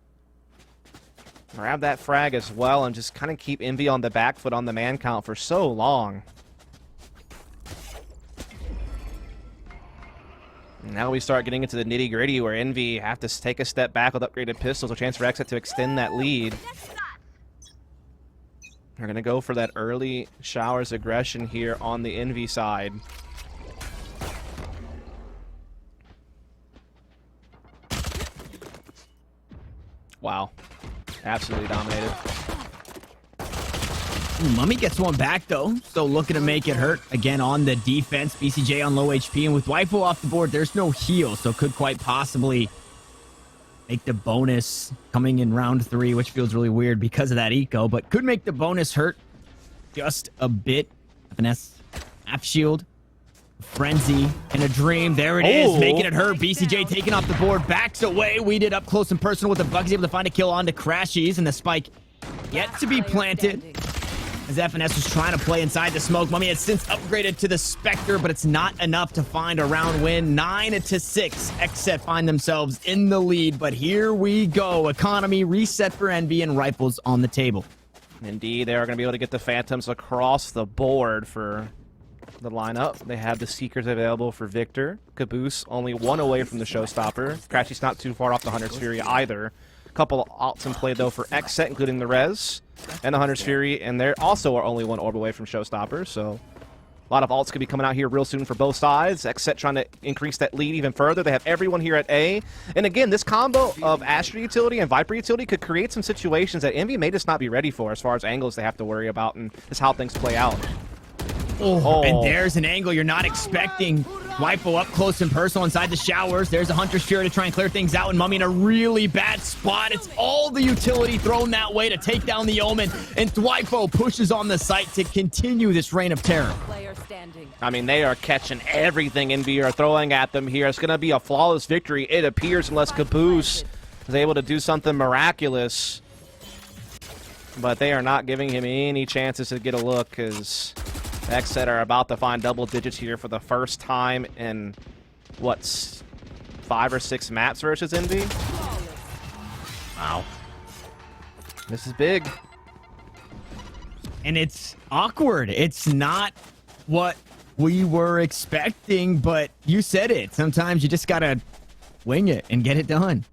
B: Grab that frag as well and just kind of keep Envy on the back foot on the man count for so long. Now we start getting into the nitty-gritty where Envy have to take a step back with upgraded pistols, a chance for XSET to extend that lead. They're going to go for that early showers aggression here on the Envy side. Wow. Absolutely dominated.
A: Mummy gets one back, though. So looking to make it hurt. Again, on the defense. BCJ on low HP. And with Waifu off the board, there's no heal. So could quite possibly make the bonus coming in round 3, which feels really weird because of that eco. But could make the bonus hurt just a bit. Finesse, half shield. Frenzy and a dream. There it is, making it hurt. BCJ taking off the board, backs away. Weeded up close and personal with the buck. He's able to find a kill onto Crashies, and the spike yet to be planted. As FNS was trying to play inside the smoke. Mummy has since upgraded to the Spectre, but it's not enough to find a round win. 9-6. XSET find themselves in the lead, but here we go. Economy reset for Envy and rifles on the table.
B: Indeed, they are going to be able to get the Phantoms across the board for the lineup. They have the Seekers available for Victor. Caboose only one away from the Showstopper. Crashy's not too far off the Hunter's Fury either. A couple of alts in play, though, for XSET, including the Rez and the Hunter's Fury, and they also are only one orb away from Showstopper, so a lot of alts could be coming out here real soon for both sides. XSET trying to increase that lead even further. They have everyone here at A. And again, this combo of Astra utility and Viper utility could create some situations that Envy may just not be ready for as far as angles they have to worry about and just how things play out.
A: And there's an angle you're not expecting. Waifu up close and personal inside the showers. There's a Hunter's Fury to try and clear things out, and Mummy in a really bad spot. It's all the utility thrown that way to take down the Omen, and Waifu pushes on the site to continue this reign of terror.
B: I mean, they are catching everything Envy are throwing at them here. It's going to be a flawless victory, it appears, unless Caboose is able to do something miraculous. But they are not giving him any chances to get a look, because XSET are about to find double digits here for the first time in, what, 5 or 6 maps versus Envy?
A: Wow.
B: This is big.
A: And it's awkward. It's not what we were expecting, but you said it. Sometimes you just gotta wing it and get it done.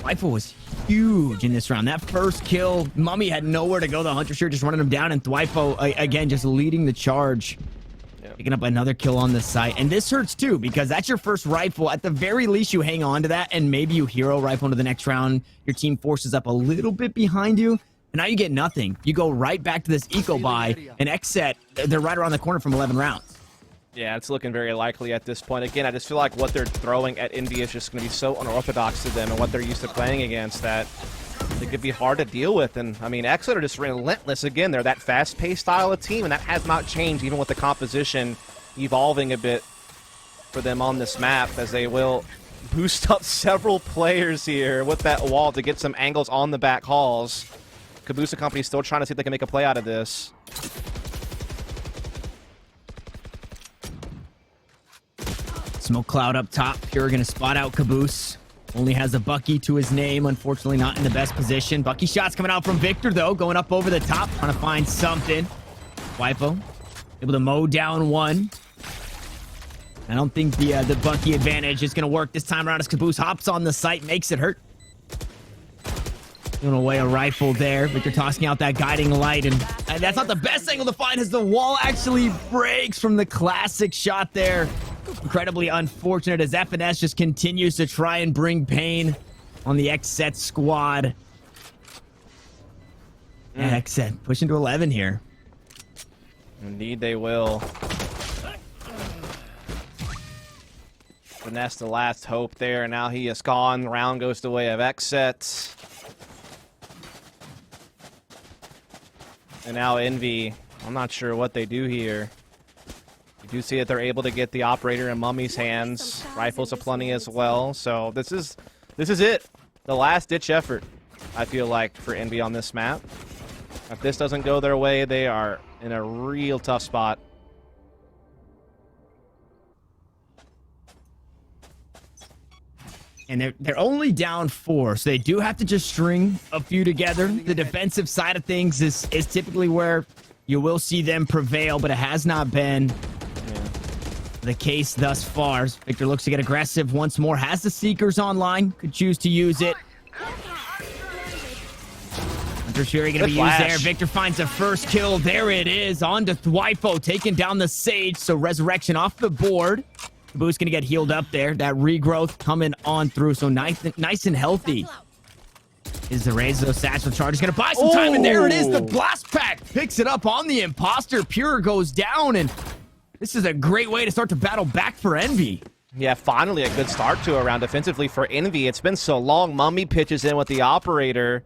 A: Rifle was huge in this round. That first kill, Mummy had nowhere to go. The Hunter Fury just running him down, and Thwifo, again, just leading the charge. Yep. Picking up another kill on the site. And this hurts, too, because that's your first rifle. At the very least, you hang on to that, and maybe you hero rifle into the next round. Your team forces up a little bit behind you, and now you get nothing. You go right back to this eco buy, and XSET, they're right around the corner from 11 rounds.
B: Yeah, it's looking very likely at this point. Again, I just feel like what they're throwing at Envy is just going to be so unorthodox to them and what they're used to playing against that it could be hard to deal with. And, I mean, XSET are just relentless. Again, they're that fast-paced style of team, and that has not changed even with the composition evolving a bit for them on this map, as they will boost up several players here with that wall to get some angles on the back halls. Caboose Company still trying to see if they can make a play out of this.
A: Smoke cloud up top. Pure gonna spot out Caboose. Only has a Bucky to his name. Unfortunately, not in the best position. Bucky shots coming out from Victor, though. Going up over the top. Trying to find something. Waifu able to mow down one. I don't think the Bucky advantage is gonna work this time around as Caboose hops on the site. Makes it hurt. Giving away a rifle there. Victor tossing out that guiding light. And that's not the best angle to find as the wall actually breaks from the classic shot there. Incredibly unfortunate as FNS just continues to try and bring pain on the XSET squad. Yeah, XSET pushing to 11 here.
B: Indeed they will. Finesse the last hope there, and now he is gone. The round goes the way of XSET. And now Envy, I'm not sure what they do here. You do see that they're able to get the operator in Mummy's hands. Rifles aplenty as well. So this is it. The last ditch effort, I feel like, for Envy on this map. If this doesn't go their way, they are in a real tough spot.
A: And they're only down 4, so they do have to just string a few together. The defensive side of things is typically where you will see them prevail, but it has not been the case thus far. Victor looks to get aggressive once more. Has the Seekers online. Could choose to use it. Hunter's Fury going to be used there. Victor finds the first kill. There it is. On to Thwifo, taking down the Sage. So Resurrection off the board. Caboose going to get healed up there. That regrowth coming on through. So nice and healthy Is the raise of those satchel charges going to buy some time? And there it is. The blast pack picks it up on the imposter. Pure goes down, and this is a great way to start to battle back for Envy.
B: Yeah, finally a good start to a round defensively for Envy. It's been so long. Mummy pitches in with the operator.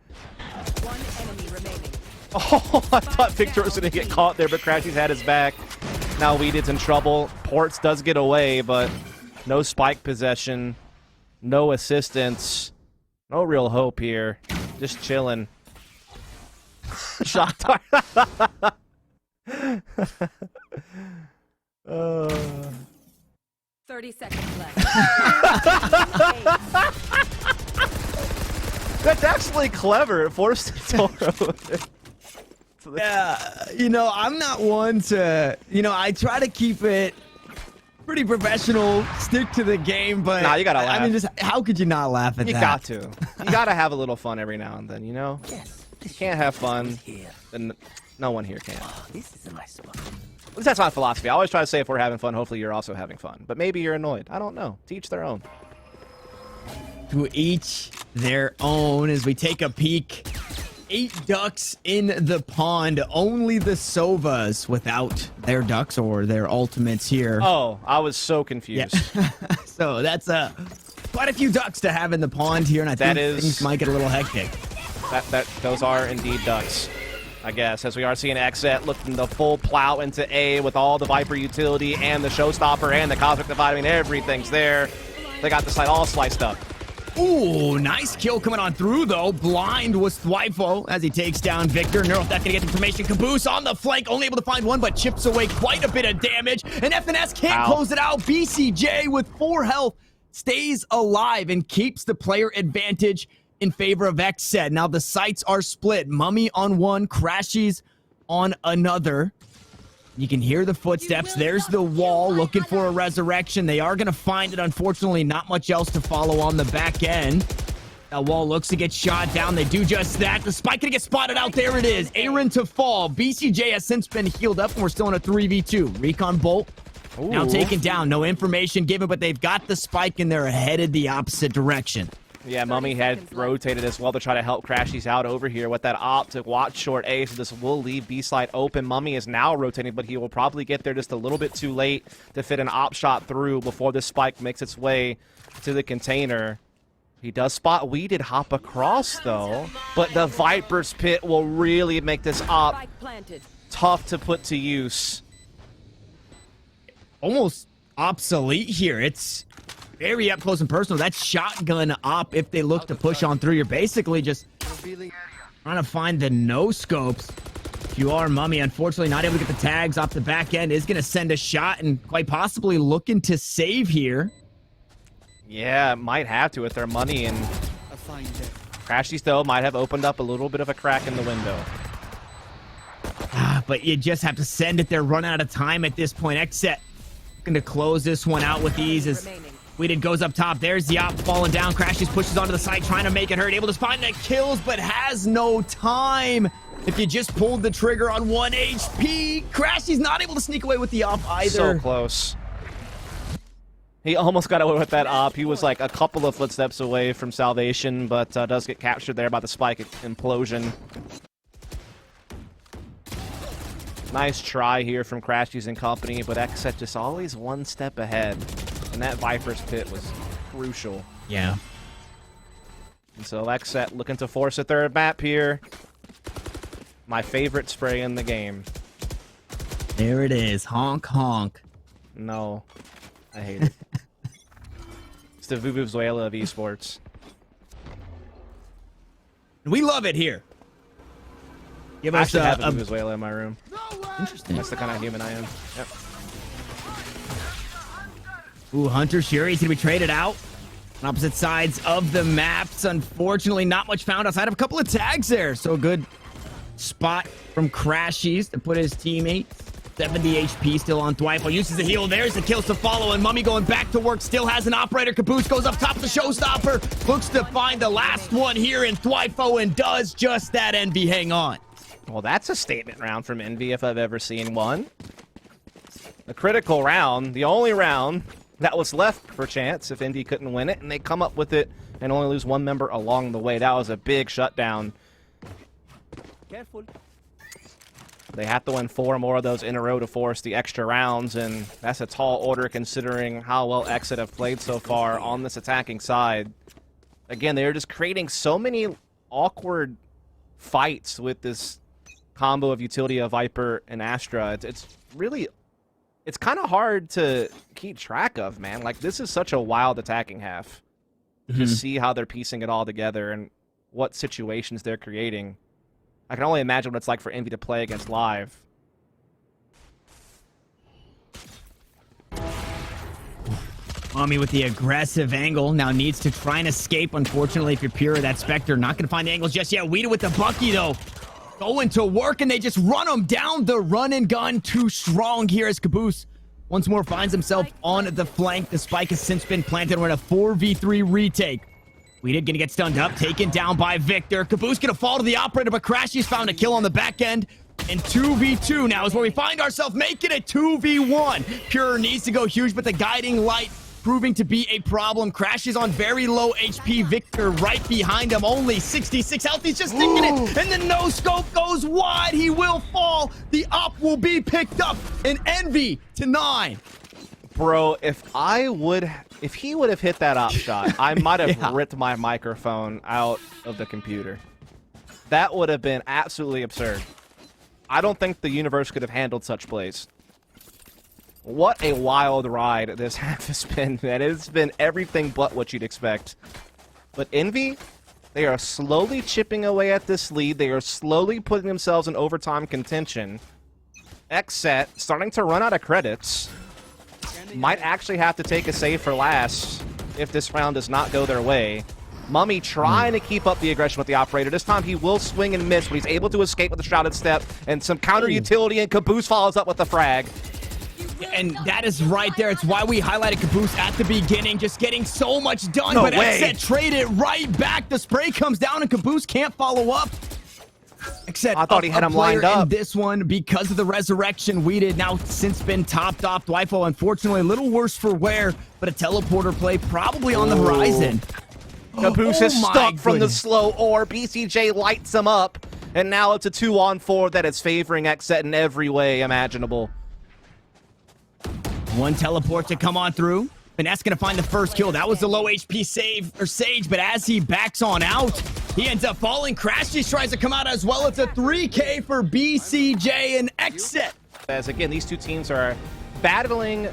C: One enemy remaining.
B: Oh, I thought Victor was going to get caught there, but Crashy's had his back. Now Weeded's in trouble. Ports does get away, but no spike possession, no assistance, no real hope here. Just chilling. Shot dart.
C: 30 seconds left.
B: That's actually clever. It forced the door open.
A: Yeah, you know, I'm not one to, I try to keep it pretty professional, stick to the game, but
B: nah, you gotta laugh.
A: I mean, just how could you not laugh at that?
B: You got to. You gotta have a little fun every now and then, you know?
D: Yes.
B: You can't have fun, then no one here can.
D: Oh, this is a nice spot.
B: At least that's my philosophy. I always try to say if we're having fun, hopefully you're also having fun. But maybe you're annoyed. I don't know. To each their own.
A: To each their own as we take a peek. 8 ducks in the pond. Only the Sovas without their ducks or their ultimates here.
B: Oh, I was so confused.
A: Yeah. So that's quite a few ducks to have in the pond here, and I think things might get a little hectic.
B: Those are indeed ducks, I guess, as we are seeing XSET looking the full plow into A with all the Viper utility and the Showstopper and the Cosmic Divide. I mean, everything's there. They got the site all sliced up.
A: Ooh, nice kill coming on through, though. Blind was Thwifo as he takes down Victor. Neural Theft gonna get information. Caboose on the flank, only able to find one, but chips away quite a bit of damage. And FNS can't close it out. BCJ with 4 health stays alive and keeps the player advantage in favor of XSET. Now the sites are split. Mummy on one, Crashies on another. You can hear the footsteps. There's the wall looking for a resurrection. They are going to find it. Unfortunately, not much else to follow on the back end. That wall looks to get shot down. They do just that. The spike going to get spotted out. There it is. Aaron to fall. BCJ has since been healed up, and we're still in a 3v2. Recon Bolt now taken down. No information given, but they've got the spike, and they're headed the opposite direction.
B: Yeah, Mummy had rotated as well to try to help Crashies out over here with that op to watch short A, so this will leave B side open. Mummy is now rotating, but he will probably get there just a little bit too late to fit an op shot through before this spike makes its way to the container. He does spot Weeded hop across, though, but the Viper's Pit will really make this op tough to put to use.
A: Almost obsolete here. It's very up close and personal. That shotgun op, if they look to push on through, you're basically just trying to find the no scopes. If you are Mummy, unfortunately not able to get the tags off the back end, is going to send a shot and quite possibly looking to save here.
B: Yeah, might have to with their money, and Crashies, though, might have opened up a little bit of a crack in the window.
A: But you just have to send it. They're running out of time at this point. XSET looking to close this one out with ease as Weeded goes up top. There's the op falling down. Crashies pushes onto the side, trying to make it hurt. Able to find the kills, but has no time. If you just pulled the trigger on 1 HP, Crashies not able to sneak away with the op either.
B: So close. He almost got away with that op. He was like a couple of footsteps away from salvation, but does get captured there by the spike implosion. Nice try here from Crashies and company, but XSET just always one step ahead. And that Viper's Pit was crucial.
A: Yeah.
B: And so XSET looking to force a third map here. My favorite spray in the game.
A: There it is. Honk, honk.
B: No. I hate it. It's the Vuvuzuela of eSports.
A: We love it here. Give
B: I
A: us
B: actually have a Vuvuzuela in my room.
A: Interesting.
B: That's the kind of human I am. Yep.
A: Ooh, Hunter Shuri's going to be traded out on opposite sides of the maps. Unfortunately, not much found outside of a couple of tags there. So a good spot from Crashies to put his teammate. 70 HP still on Thwifo. Uses the heal. There's the kills to follow. And Mummy going back to work. Still has an operator. Caboose goes up top of the Showstopper. Looks to find the last one here in Thwifo and does just that. Envy hang on.
B: Well, that's a statement round from Envy if I've ever seen one. The critical round. The only round that was left for chance if Envy couldn't win it. And they come up with it and only lose one member along the way. That was a big shutdown.
D: Careful.
B: They have to win 4 more of those in a row to force the extra rounds, and that's a tall order considering how well XSET have played so far on this attacking side. Again, they're just creating so many awkward fights with this combo of utility of Viper and Astra. It's really, it's kind of hard to keep track of, man. Like, this is such a wild attacking half. To see how they're piecing it all together and what situations they're creating. I can only imagine what it's like for Envy to play against live.
A: Mommy with the aggressive angle now needs to try and escape. Unfortunately, if you're pure, that Spectre not going to find the angles just yet. Weeda with the Bucky, though. Going to work, and they just run him down. The run and gun too strong here as Caboose once more finds himself on the flank. The spike has since been planted. We're in a 4v3 retake. Weeda gonna get stunned up, taken down by Victor. Caboose gonna fall to the operator, but Crashy's found a kill on the back end. And 2v2 now is where we find ourselves, making it 2v1. Pure needs to go huge, but the guiding light proving to be a problem. Crashes on very low HP. Victor right behind him, only 66 health. He's just sticking it, and the no-scope goes wide. He will fall. The op will be picked up, and Envy to 9.
B: Bro, if he would have hit that op shot, I might have ripped my microphone out of the computer. That would have been absolutely absurd. I don't think the universe could have handled such plays. What a wild ride this half has been, man. It's been everything but what you'd expect. But Envy, they are slowly chipping away at this lead. They are slowly putting themselves in overtime contention. XSET starting to run out of credits. Might actually have to take a save for last if this round does not go their way. Mummy trying to keep up the aggression with the operator. This time he will swing and miss, but he's able to escape with the Shrouded Step and some counter utility, and Caboose follows up with the frag.
A: And that is right there. It's why we highlighted Caboose at the beginning, just getting so much done.
B: No
A: but
B: way.
A: XSET trade it right back. The spray comes down, and Caboose can't follow up. XSET,
B: I thought he had him lined up
A: in this one because of the resurrection. We did now since been topped off. Dwifo, unfortunately, a little worse for wear, but a teleporter play probably on the horizon.
B: Caboose is
A: my
B: stuck from the
A: goodness.
B: slow ore. BCJ lights him up, and now it's a 2-on-4 that is favoring XSET in every way imaginable.
A: One teleport to come on through. Finesse gonna find the first kill. That was the low HP Sage, but as he backs on out, he ends up falling. Crashy tries to come out as well. It's a 3K for BCJ and XSET.
B: As again, these two teams are battling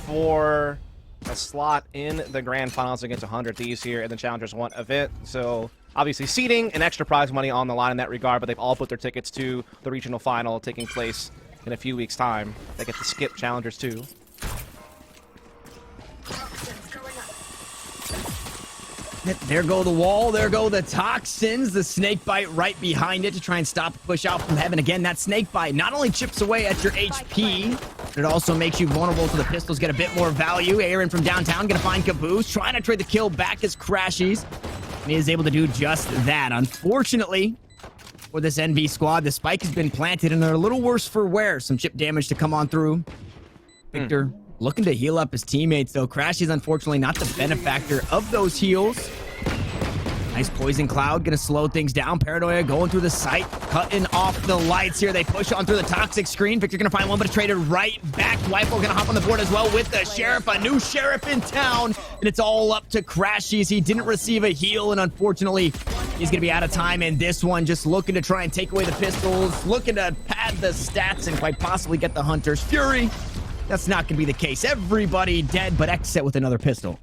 B: for a slot in the grand finals against 100 Thieves here in the Challengers 1 event. So obviously seeding and extra prize money on the line in that regard, but they've all put their tickets to the regional final taking place in a few weeks' time. They get to skip Challengers 2.
A: There go the wall. There go the toxins. The snake bite right behind it to try and stop push out from heaven. Again, that snake bite not only chips away at your HP, but it also makes you vulnerable to the pistols. Get a bit more value. Aaron from downtown gonna find Caboose, trying to trade the kill back as Crashies. And he is able to do just that. Unfortunately, for this NV squad, the spike has been planted and they're a little worse for wear. Some chip damage to come on through. Victor looking to heal up his teammates, though. Crashy's unfortunately not the benefactor of those heals. Nice poison cloud, gonna slow things down. Paranoia going through the site, cutting off the lights here. They push on through the toxic screen. Victor gonna find one, but it's traded right back. Dwifo gonna hop on the board as well with the sheriff, a new sheriff in town, and it's all up to Crashies. He didn't receive a heal, and unfortunately, he's gonna be out of time in this one. Just looking to try and take away the pistols, looking to pad the stats, and quite possibly get the Hunter's Fury. That's not going to be the case. Everybody dead, but XSET with another pistol.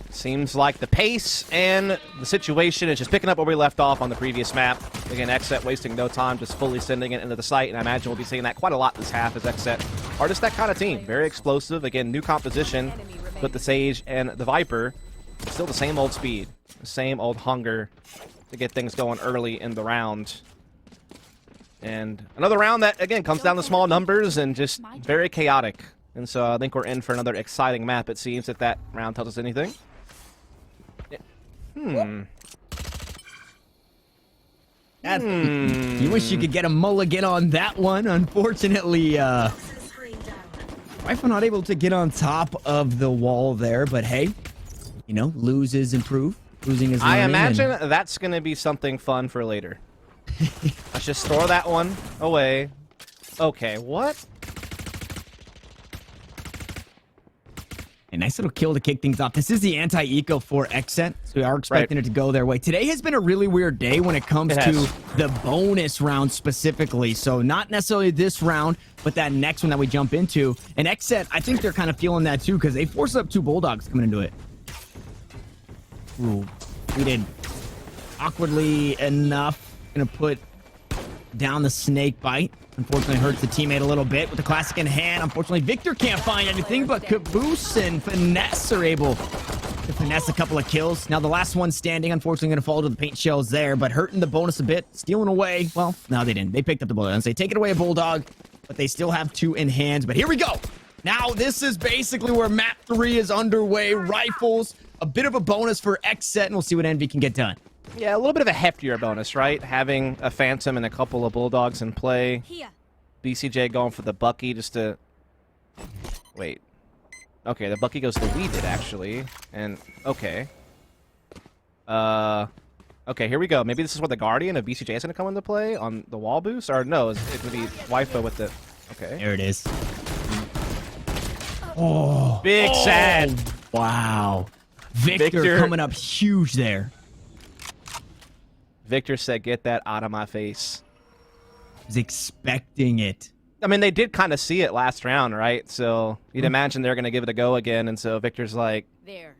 B: Seems like the pace and the situation is just picking up where we left off on the previous map. Again, XSET wasting no time, just fully sending it into the site, and I imagine we'll be seeing that quite a lot this half as XSET are just that kind of team. Very explosive. Again, new composition with the Sage and the Viper. Still the same old speed, the same old hunger to get things going early in the round. And another round that, again, comes down to small numbers and just very chaotic. And so I think we're in for another exciting map, it seems, if that round tells us anything. You
A: wish you could get a mulligan on that one. Unfortunately, Rifle not able to get on top of the wall there, but hey, you know, lose is improve. losing his
B: I
A: learning
B: imagine
A: and-
B: that's going to be something fun for later. Let's just throw that one away. Okay, what?
A: A nice little kill to kick things off. This is the anti-eco for XSET, so we are expecting it to go their way. Today has been a really weird day when it comes to the bonus round specifically. So not necessarily this round, but that next one that we jump into. And XSET, I think they're kind of feeling that too because they forced up 2 Bulldogs coming into it. Ooh, we did awkwardly enough. Gonna put down the snake bite. Unfortunately hurts the teammate a little bit with the classic in hand. Unfortunately, Victor can't find anything, but Caboose and Finesse are able to finesse a couple of kills. Now the last one standing, unfortunately, going to fall to the paint shells there, but hurting the bonus a bit, stealing away. Well, no, they didn't. They picked up the Bulldog. They take it away a Bulldog, but they still have 2 in hands. But here we go. Now this is basically where map 3 is underway. Rifles, a bit of a bonus for XSET, and we'll see what Envy can get done.
B: Yeah, a little bit of a heftier bonus, right? Having a Phantom and a couple of Bulldogs in play.
C: Here.
B: BCJ going for the Bucky just to... Wait. Okay, the Bucky goes to Weeded, actually. And, okay. Okay, here we go. Maybe this is where the Guardian of BCJ is going to come into play on the wall boost? Or no, it's going to be Waifu with the... Okay.
A: There it is. Oh.
B: Big sad.
A: Wow. Victor coming up huge there.
B: Victor said, get that out of my face.
A: Was expecting it.
B: I mean, they did kind of see it last round, right? So you'd imagine they're going to give it a go again. And so Victor's like,
C: There.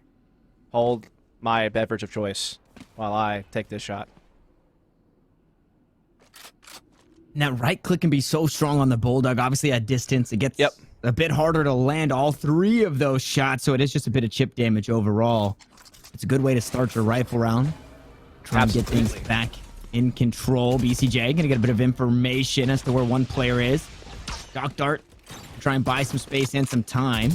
B: hold my beverage of choice while I take this shot.
A: And that right click can be so strong on the Bulldog. Obviously, at distance, it gets a bit harder to land all 3 of those shots. So it is just a bit of chip damage overall. It's a good way to start your rifle round. Try and get things back in control. BCJ gonna get a bit of information as to where one player is. Doc Dart, try and buy some space and some time.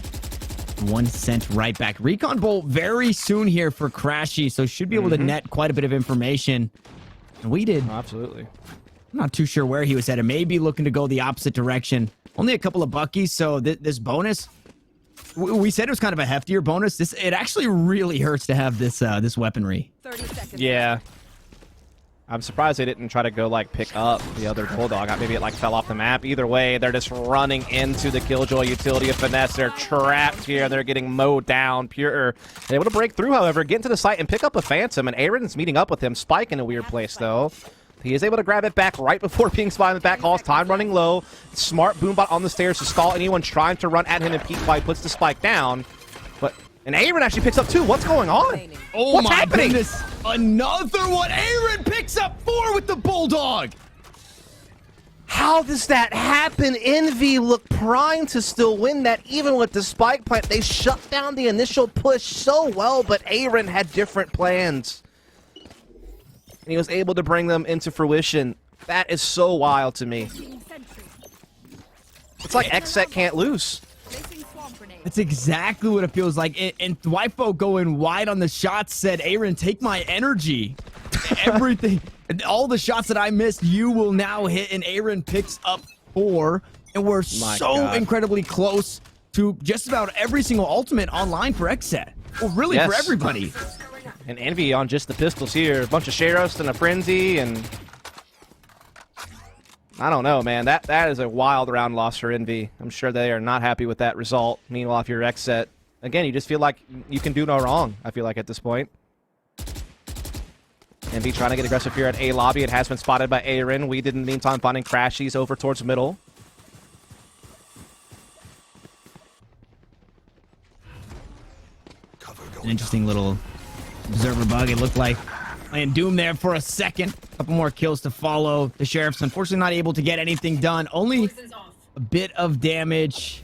A: 1 sent right back. Recon Bolt very soon here for Crashy, so should be able to net quite a bit of information. And we did.
B: Oh, absolutely.
A: I'm not too sure where he was headed. Maybe looking to go the opposite direction. Only a couple of Buckies, so this bonus, we said it was kind of a heftier bonus. It actually really hurts to have this this weaponry.
C: 30 seconds.
B: Yeah. I'm surprised they didn't try to go, like, pick up the other Bulldog. Maybe it, like, fell off the map. Either way, they're just running into the Killjoy utility of Finesse. They're trapped here. They're getting mowed down. Pure able to break through, however, get into the site and pick up a Phantom. And Aaron's meeting up with him. Spike in a weird place, though. He is able to grab it back right before being spotted in the back halls. Time running low. Smart Boombot on the stairs to stall anyone trying to run at him and peek while he puts the Spike down. And Aaron actually picks up 2. What's going on?
A: Oh,
B: What's
A: my
B: happening?
A: goodness. Another one. Aaron picks up 4 with the Bulldog.
B: How does that happen? Envy look primed to still win that, even with the spike plant. They shut down the initial push so well, but Aaron had different plans. And he was able to bring them into fruition. That is so wild to me. It's like XSET can't lose.
A: That's exactly what it feels like. And Waifu going wide on the shots said, Aaron, take my energy. Everything, all the shots that I missed, you will now hit. And Aaron picks up 4. And we're incredibly close to just about every single ultimate online for XSET. Well, really for everybody.
B: And Envy on just the pistols here. A bunch of Sheriffs and a Frenzy, and I don't know, man. That is a wild round loss for Envy. I'm sure they are not happy with that result. Meanwhile, if you're XSET, again, you just feel like you can do no wrong, I feel like, at this point. Envy trying to get aggressive here at A lobby. It has been spotted by Aaron. We did, in the meantime, finding Crashies over towards middle.
A: An interesting little observer bug, it looked like. Playing Doom there for a second. A couple more kills to follow. The Sheriff's unfortunately not able to get anything done. Only a bit of damage.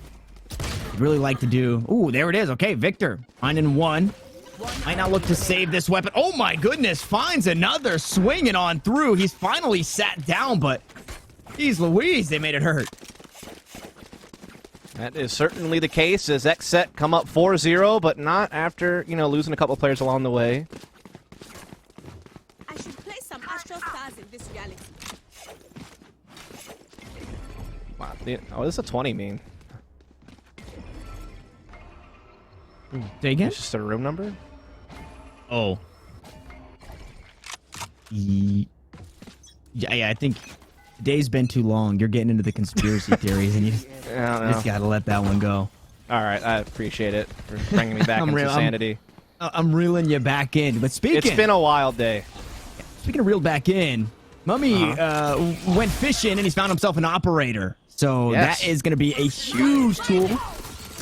A: I'd really like to do. Ooh, there it is. Okay, Victor. Finding 1. Might not look to save this weapon. Oh my goodness. Finds another. Swinging on through. He's finally sat down, but geez Louise, they made it hurt.
B: That is certainly the case as XSET come up 4-0, but not after, you know, losing a couple of players along the way.
C: I should play some Astral Stars in this reality.
B: Wow. Oh, this is a 20 mean.
A: Say again?
B: It's just a room number?
A: Oh. Yeah, I think the day's been too long. You're getting into the conspiracy theories, and you just gotta let that one go.
B: All right, I appreciate it for bringing me back into sanity.
A: I'm reeling you back in. But speaking...
B: It's been a wild day.
A: Speaking of reeled back in, Mummy went fishing, and he's found himself an operator. So that is going to be a huge tool.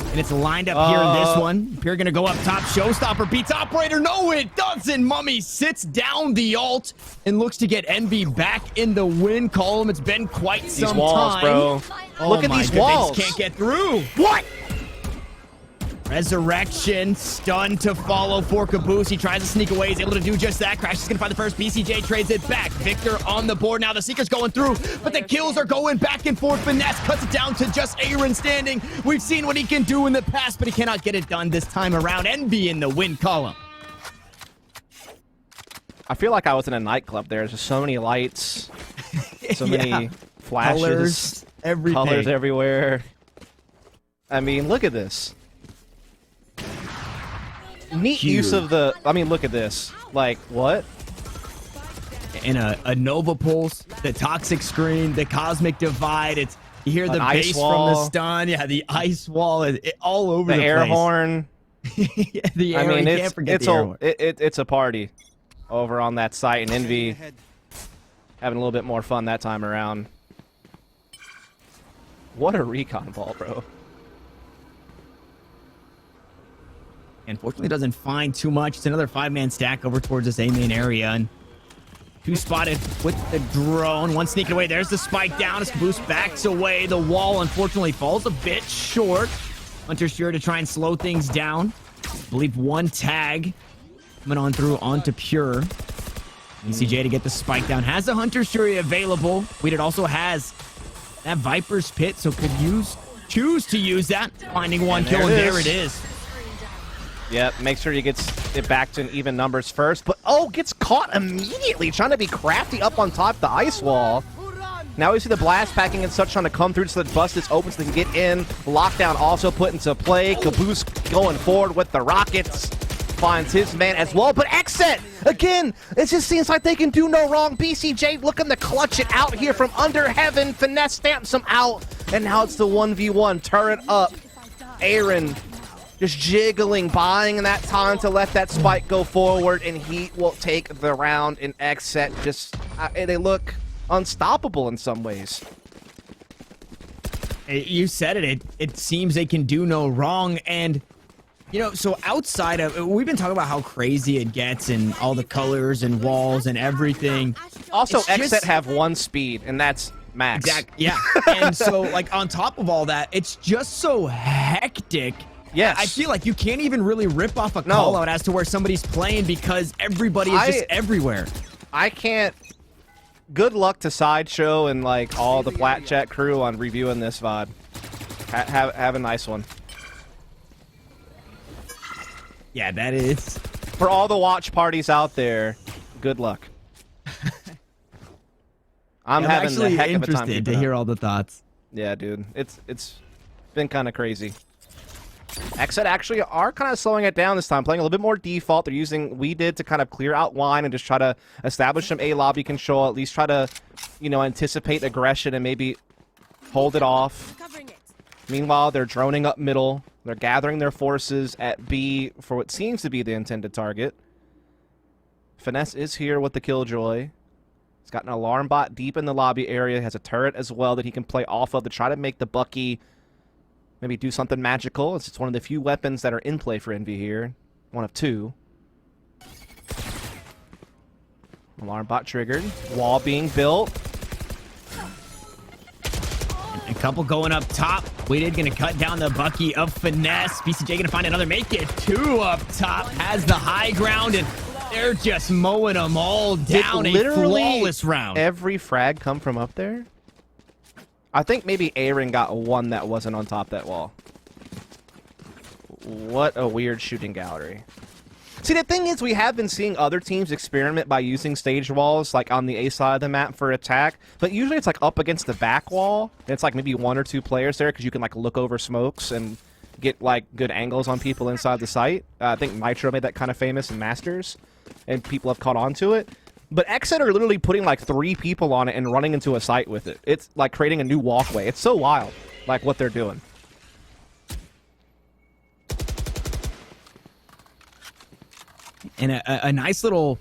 A: And it's lined up here in this one. Pure going to go up top. Showstopper beats operator. No, it doesn't. Mummy sits down the ult and looks to get Envy back in the win column. It's been quite some time.
B: Bro. Look at these walls.
A: They just can't get through.
B: What?
A: Resurrection, stun to follow for Caboose. He tries to sneak away. He's able to do just that. Crash is going to find the first. BCJ trades it back. Victor on the board. Now the Seeker's going through, but the kills are going back and forth. Finesse cuts it down to just Aaron standing. We've seen what he can do in the past, but he cannot get it done this time around. Envy in the win column.
B: I feel like I was in a nightclub there. There's just so many lights, so many flashes,
A: colors, everything.
B: Colors everywhere. I mean, look at this. Neat use of the... I mean, look at this. Like, what?
A: And a Nova Pulse, the Toxic Screen, the Cosmic Divide. It's you hear the bass from the stun. Yeah, the ice wall is all over the place.
B: The air horn.
A: Yeah, the air. I mean, can't forget
B: it's
A: the air horn.
B: It's a party over on that site, and Envy having a little bit more fun that time around. What a recon ball, bro.
A: Unfortunately, doesn't find too much. It's another 5-man stack over towards this A-main area. And 2 spotted with the drone. 1 sneaking away. There's the spike down as Caboose backs away. The wall, unfortunately, falls a bit short. Hunter's sure to try and slow things down. I believe 1 tag coming on through onto Pure. ECJ to get the spike down. Has a Hunter's Fury available. Weeded also has that Viper's Pit, so could choose to use that. Finding 1 kill, and there it is.
B: Yep, make sure he gets it back to an even numbers first. But, gets caught immediately, trying to be crafty up on top of the ice wall. Now we see the blast packing and such trying to come through so that Bust is open so they can get in. Lockdown also put into play. Caboose going forward with the rockets. Finds his man as well. But XSET, again, it just seems like they can do no wrong. BCJ looking to clutch it out here from under heaven. Finesse stamps him out. And now it's the 1v1. Turret up. Aaron just jiggling, buying that time to let that spike go forward, and he will take the round in XSET. Just, they look unstoppable in some ways.
A: You said it. It seems they can do no wrong, and, you know, so outside of... We've been talking about how crazy it gets and all the colors and walls and everything.
B: Also, XSET have 1 speed, and that's max.
A: Exactly, yeah. And so, like, on top of all that, it's just so hectic.
B: Yes.
A: I feel like you can't even really rip off a call out as to where somebody's playing because everybody is just everywhere.
B: I can't... Good luck to Sideshow and, like, all the Plat Chat crew on reviewing this VOD. Have a nice one.
A: Yeah, that is.
B: For all the watch parties out there, good luck. I'm having the heck of a time.
A: Interested to hear all the thoughts.
B: Yeah, dude. It's been kind of crazy. XSET actually are kind of slowing it down this time, playing a little bit more default. They're using We Did to kind of clear out line and just try to establish some A lobby control, at least try to, you know, anticipate aggression and maybe hold it off. Meanwhile, they're droning up middle. They're gathering their forces at B for what seems to be the intended target. Finesse is here with the Killjoy. He's got an alarm bot deep in the lobby area. Has a turret as well that he can play off of to try to make the Bucky maybe do something magical. It's one of the few weapons that are in play for Envy here. One of 2. Alarm bot triggered. Wall being built.
A: A couple going up top. Weighted gonna cut down the Bucky of Finesse. BCJ gonna find another. Make it 2 up top. Has the high ground, and they're just mowing them all down. A flawless round.
B: Every frag come from up there? I think maybe Aaron got 1 that wasn't on top of that wall. What a weird shooting gallery. See, the thing is, we have been seeing other teams experiment by using stage walls, like on the A side of the map for attack, but usually it's like up against the back wall, and it's like maybe 1 or 2 players there, because you can like look over smokes and get like good angles on people inside the site. I think Nitro made that kind of famous in Masters, and people have caught on to it. But XSET are literally putting like 3 people on it and running into a site with it. It's like creating a new walkway. It's so wild, like what they're doing.
A: And a nice little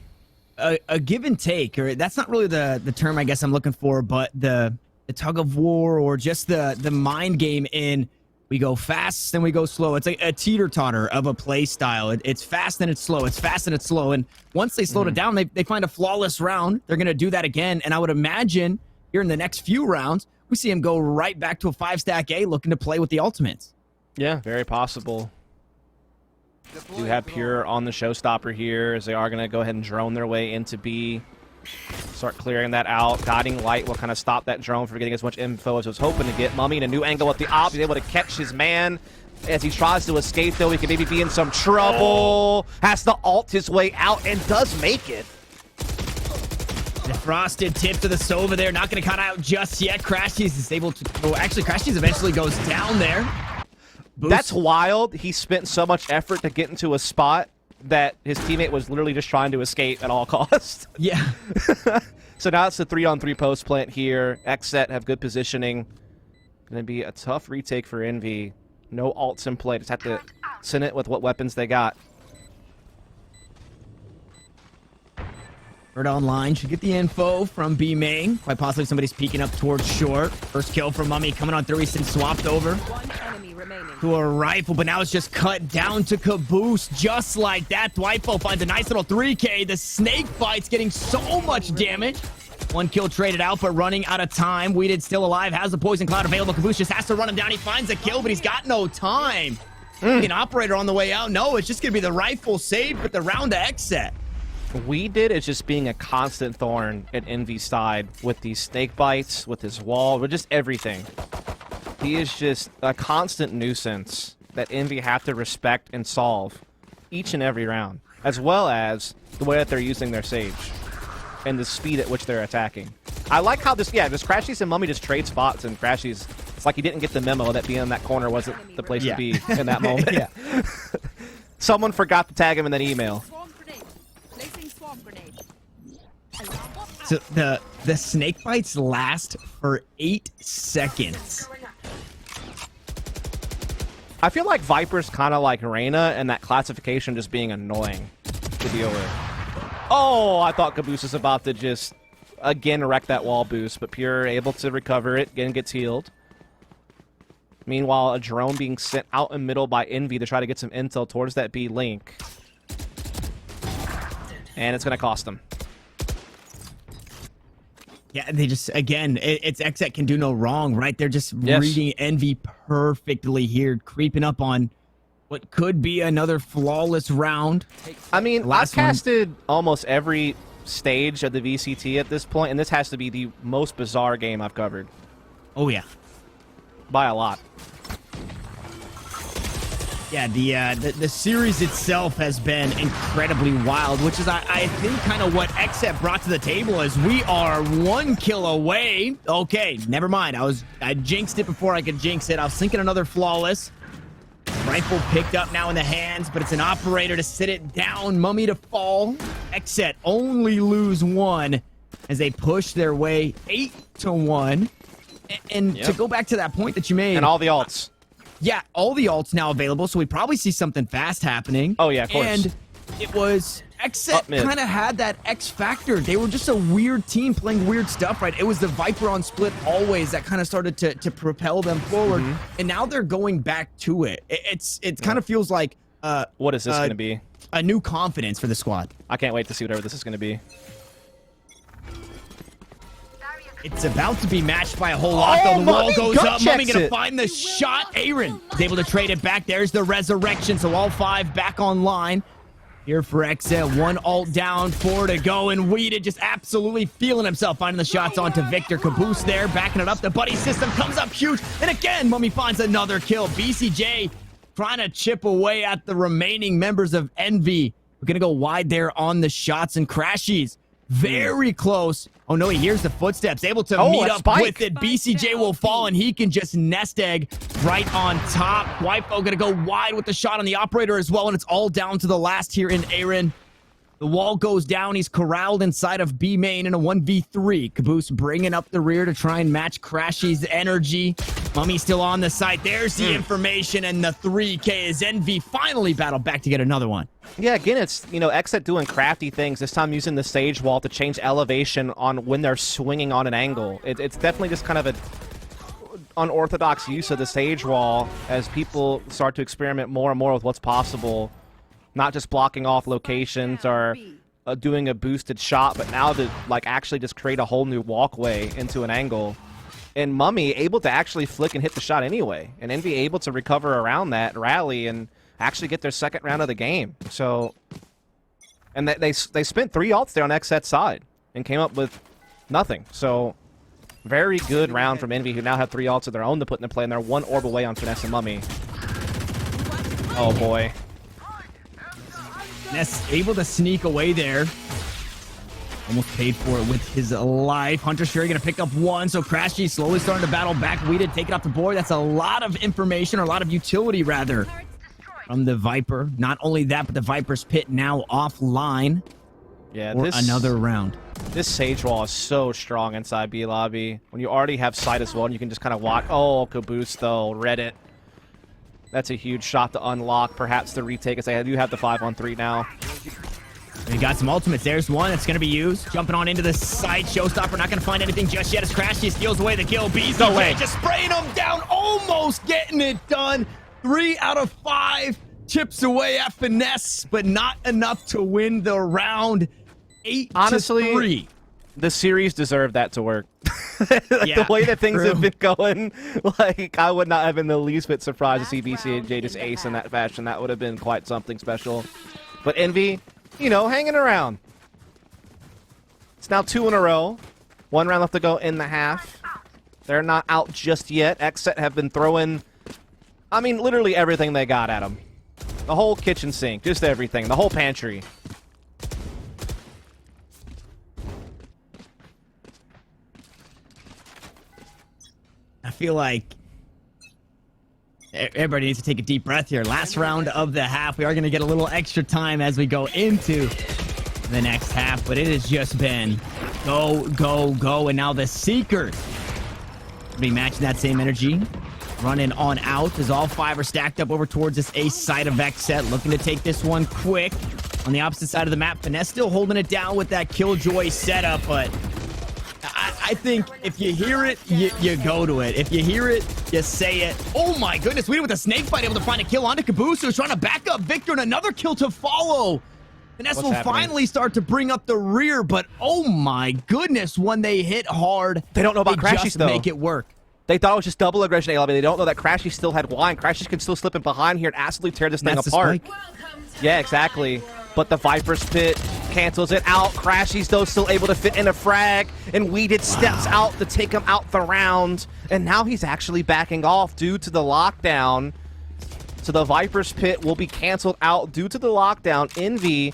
A: a give and take, or that's not really the term I guess I'm looking for, but the tug of war, or just the mind game in we go fast, then we go slow. It's like a teeter-totter of a play style. It's fast and it's slow. It's fast and it's slow. And once they slowed it down, they find a flawless round. They're going to do that again. And I would imagine here in the next few rounds, we see him go right back to a 5-stack A, looking to play with the ultimates.
B: Yeah, very possible. Do have Pure on the showstopper here, as they are going to go ahead and drone their way into B. Start clearing that out. Guiding Light will kind of stop that drone from getting as much info as I was hoping to get. Mummy in a new angle at the op. He's able to catch his man. As he tries to escape, though, he could maybe be in some trouble. Has to ult his way out and does make it.
A: The frosted tip to the Sova there. Not going to cut out just yet. Crashies is able to... Oh, actually, Crashies eventually goes down there. Boost.
B: That's wild. He spent so much effort to get into a spot that his teammate was literally just trying to escape at all costs.
A: Yeah.
B: So now it's the 3-on-3 post plant here. XSET have good positioning. Gonna be a tough retake for Envy. No ults in play. Just have to send it with what weapons they got.
A: Bird online should get the info from B main. Quite possibly somebody's peeking up towards short. First kill from Mummy coming on through. He's been swapped over to a rifle, but now it's just cut down to Caboose just like that. Dwipo finds a nice little 3K. The snake bite's getting so much damage. 1 kill traded out, but running out of time. Weeded still alive, has the poison cloud available. Caboose just has to run him down. He finds a kill, but he's got no time. An operator on the way out. No, it's just gonna be the rifle save, but the round to XSET.
B: Weeded is just being a constant thorn at Envy's side with these snake bites, with his wall, with just everything. He is just a constant nuisance that Envy have to respect and solve each and every round, as well as the way that they're using their Sage and the speed at which they're attacking. I like how this Crashies and Mummy just trade spots, and Crashies, it's like he didn't get the memo that being in that corner wasn't the place to be in that moment.
A: Yeah.
B: Someone forgot to tag him in that email.
A: So the snake bites last for 8 seconds.
B: I feel like Viper's kind of like Reyna, and that classification just being annoying to deal with. Oh, I thought Caboose was about to just, again, wreck that wall boost, but Pure able to recover it, again gets healed. Meanwhile, a drone being sent out in middle by Envy to try to get some intel towards that B link. And it's going to cost them.
A: Yeah, they just, again, it's XSET can do no wrong, right? They're just reading Envy perfectly here, creeping up on what could be another flawless round.
B: I mean, I've casted almost every stage of the VCT at this point, and this has to be the most bizarre game I've covered.
A: Oh, yeah.
B: By a lot.
A: Yeah, the series itself has been incredibly wild, which is, I think, kind of what XSET brought to the table is we are 1 kill away. Okay, never mind. I jinxed it before I could jinx it. I was thinking another flawless. Rifle picked up now in the hands, but it's an operator to sit it down. Mummy to fall. XSET only lose 1 as they push their way 8-1. And to go back to that point that you made.
B: And all the ults.
A: Yeah, all the ults now available, so we probably see something fast happening.
B: Oh, yeah, of course.
A: And it was XSET kind of had that X factor. They were just a weird team playing weird stuff, right? It was the Viper on split always that kind of started to propel them forward. And now they're going back to it. It kind of feels like...
B: what is this going to be?
A: A new confidence for the squad.
B: I can't wait to see whatever this is going to be.
A: It's about to be matched by a whole lot, though. The wall goes up. Mummy gonna find the shot. Aaron is able to trade it back. There's the resurrection, so all 5 back online. Here for XSET, 1 ult down, 4 to go, and Weeded just absolutely feeling himself, finding the shots onto Victor. Caboose there, backing it up. The buddy system comes up huge, and again, Mummy finds another kill. BCJ trying to chip away at the remaining members of Envy. We're gonna go wide there on the shots, and Crashies very close. Oh no, he hears the footsteps, able to meet up with it. BCJ will fall, and he can just nest egg right on top. Wipo gonna go wide with the shot on the operator as well, and it's all down to the last here in Aaron. The wall goes down. He's corralled inside of B main in a 1v3. Caboose bringing up the rear to try and match Crashy's energy. Mummy still on the side. There's the information and the 3K as Envy finally battled back to get another one.
B: Yeah, again, it's, XSET doing crafty things, this time using the stage wall to change elevation on when they're swinging on an angle. It's definitely just kind of an unorthodox use of the stage wall as people start to experiment more and more with what's possible. Not just blocking off locations or doing a boosted shot, but now to actually just create a whole new walkway into an angle. And Mummy able to actually flick and hit the shot anyway. And Envy able to recover around that, rally, and actually get their second round of the game. So, and they spent 3 ults there on XSET's side and came up with nothing. So, very good round from Envy, who now have 3 ults of their own to put into play, and they're 1 orb away on Finesse and Mummy. Oh boy.
A: Ness able to sneak away there. Almost paid for it with his life. Hunter Sherry going to pick up 1, so Crashy slowly starting to battle back. Weeded taking off the board. That's a lot of information, or a lot of utility, rather, from the Viper. Not only that, but the Viper's pit now offline.
B: Yeah,
A: for another round.
B: This Sage Wall is so strong inside B lobby. When you already have sight as well, and you can just kind of watch. Oh, Caboose, though. Read it. That's a huge shot to unlock, perhaps the retake, as they do have the 5-on-3 now.
A: We got some ultimates. There's one that's going to be used. Jumping on into the side. Showstopper not going to find anything just yet as Crashy steals away the kill. BZJ just spraying him down, almost getting it done. 3 out of 5 chips away at Finesse, but not enough to win the round. 8
B: Honestly,
A: to 3.
B: The series deserved that to work.
A: Yeah,
B: the way that things
A: true.
B: have been going, I would not have been the least bit surprised to see BCJ just ace in that fashion. That would have been quite something special. But Envy, hanging around. It's now 2 in a row. 1 round left to go in the half. They're not out just yet. XSET have been throwing, literally everything they got at them. The whole kitchen sink, just everything. The whole pantry.
A: I feel like everybody needs to take a deep breath here. Last round of the half. We are going to get a little extra time as we go into the next half, but it has just been go, go, go. And now the Seekers will be matching that same energy. Running on out as all 5 are stacked up over towards this ace side of XSET. Looking to take this one quick. On the opposite side of the map, Finesse still holding it down with that Killjoy setup, but I think if you hear it, you go to it. If you hear it, you say it. Oh my goodness, we with a snake fight able to find a kill onto Caboose, who's trying to back up Victor, and another kill to follow. Finesse will finally start to bring up the rear, but oh my goodness, when they hit hard,
B: they don't know about Crashy, though.
A: Make it work.
B: They thought it was just double aggression A-Lobby. They don't know that Crashy still had Y, and Crashy can still slip in behind here and absolutely tear this thing apart. Yeah, exactly. But the Viper's pit cancels it out. Crashy's, though, still able to fit in a frag, and Weeded steps out to take him out the round. And now he's actually backing off due to the lockdown. So the Viper's pit will be canceled out due to the lockdown. Envy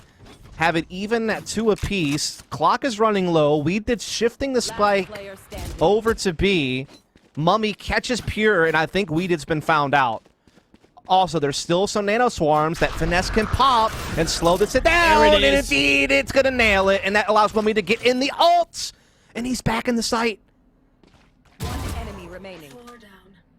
B: have it even at 2 apiece. Clock is running low. Weeded shifting the spike over to B. Mummy catches Pure, and I think Weeded's been found out. Also, there's still some nano swarms that Finesse can pop and slow this down.
A: There it is.
B: And indeed, it's going to nail it. And that allows Mummy to get in the ult. And he's back in the site.
C: One enemy remaining.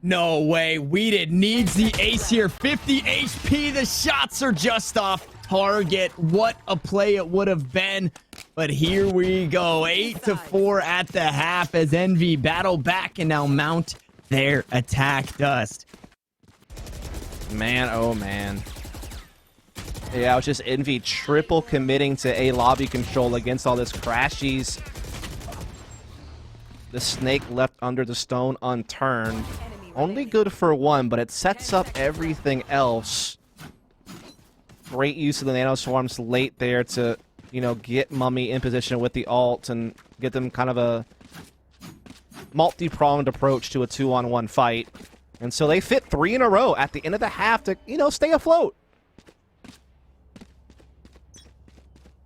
A: No way. Weeded needs the ace here. 50 HP. The shots are just off target. What a play it would have been. But here we go. 8-4 at the half as Envy battle back and now mount their attack dust.
B: Man, oh man. Yeah, it was just Envy triple committing to A lobby control against all this Crashies. The snake left under the stone unturned. Only good for 1, but it sets up everything else. Great use of the nano swarms late there to, get Mummy in position with the ult and get them kind of a multi-pronged approach to a 2-on-1 fight. And so they fit 3 in a row at the end of the half to, stay afloat.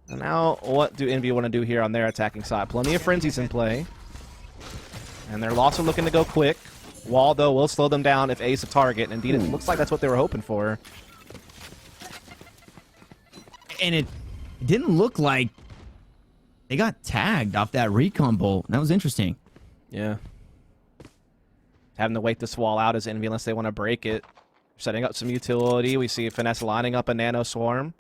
B: And now, what do Envy want to do here on their attacking side? Plenty of frenzies in play. And they're also looking to go quick. Wall, though, will slow them down if A's a target. And indeed, it looks like that's what they were hoping for.
A: And it didn't look like they got tagged off that recon bolt. That was interesting.
B: Yeah. Having to wait this wall out as Envy unless they want to break it. Setting up some utility. We see Finesse lining up a nano swarm.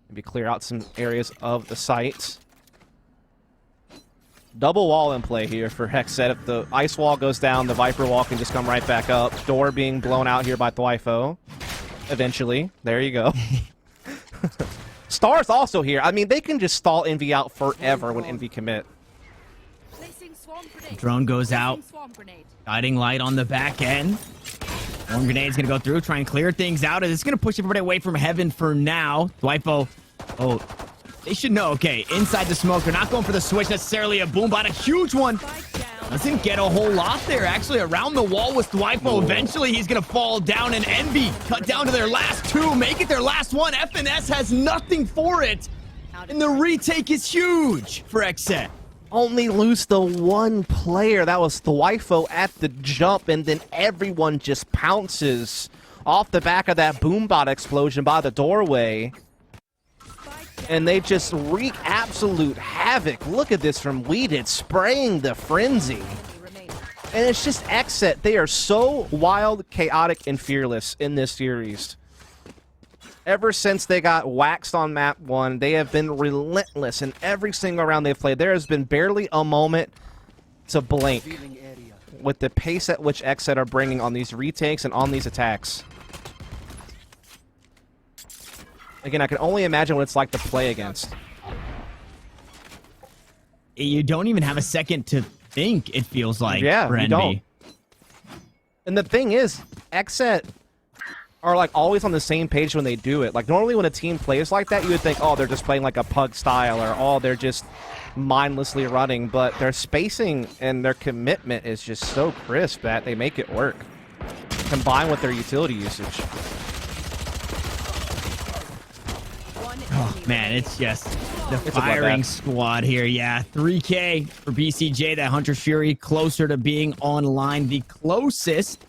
B: Maybe clear out some areas of the site. Double wall in play here for XSET. If the ice wall goes down, the Viper wall can just come right back up. Door being blown out here by Thwifo. Eventually. There you go. Star's also here. I mean, they can just stall Envy out forever when Envy commit.
A: Drone goes out. Guiding light on the back end. Swarm grenade's going to go through, try and clear things out. It's going to push everybody away from heaven for now. Thwifo, oh, they should know. Okay, inside the smoke. They're not going for the switch necessarily. A boom bot, a huge one. Doesn't get a whole lot there. Actually, around the wall with Thwifo. Eventually, he's going to fall down, and Envy cut down to their last two. Make it their last one. FNS has nothing for it. And the retake is huge for XSET.
B: Only lose the one player. That was Thwifo at the jump, and then everyone just pounces off the back of that boombot explosion by the doorway. And they just wreak absolute havoc. Look at this from Weeded, spraying the frenzy. And it's just XSET. They are so wild, chaotic, and fearless in this series. Ever since they got waxed on map 1, they have been relentless in every single round they've played. There has been barely a moment to blink with the pace at which XSET are bringing on these retakes and on these attacks. Again, I can only imagine what it's like to play against.
A: You don't even have a second to think, it feels like,
B: yeah,
A: for
B: you
A: Envy.
B: don't. And the thing is, XSET are like always on the same page when they do it. Like normally when a team plays like that, you would think, oh, they're just playing like a pug style, or oh, they're just mindlessly running. But their spacing and their commitment is just so crisp that they make it work, combined with their utility usage.
A: Oh man, it's just the firing squad here. Yeah, 3K for BCJ. That Hunter's Fury closer to being online, the closest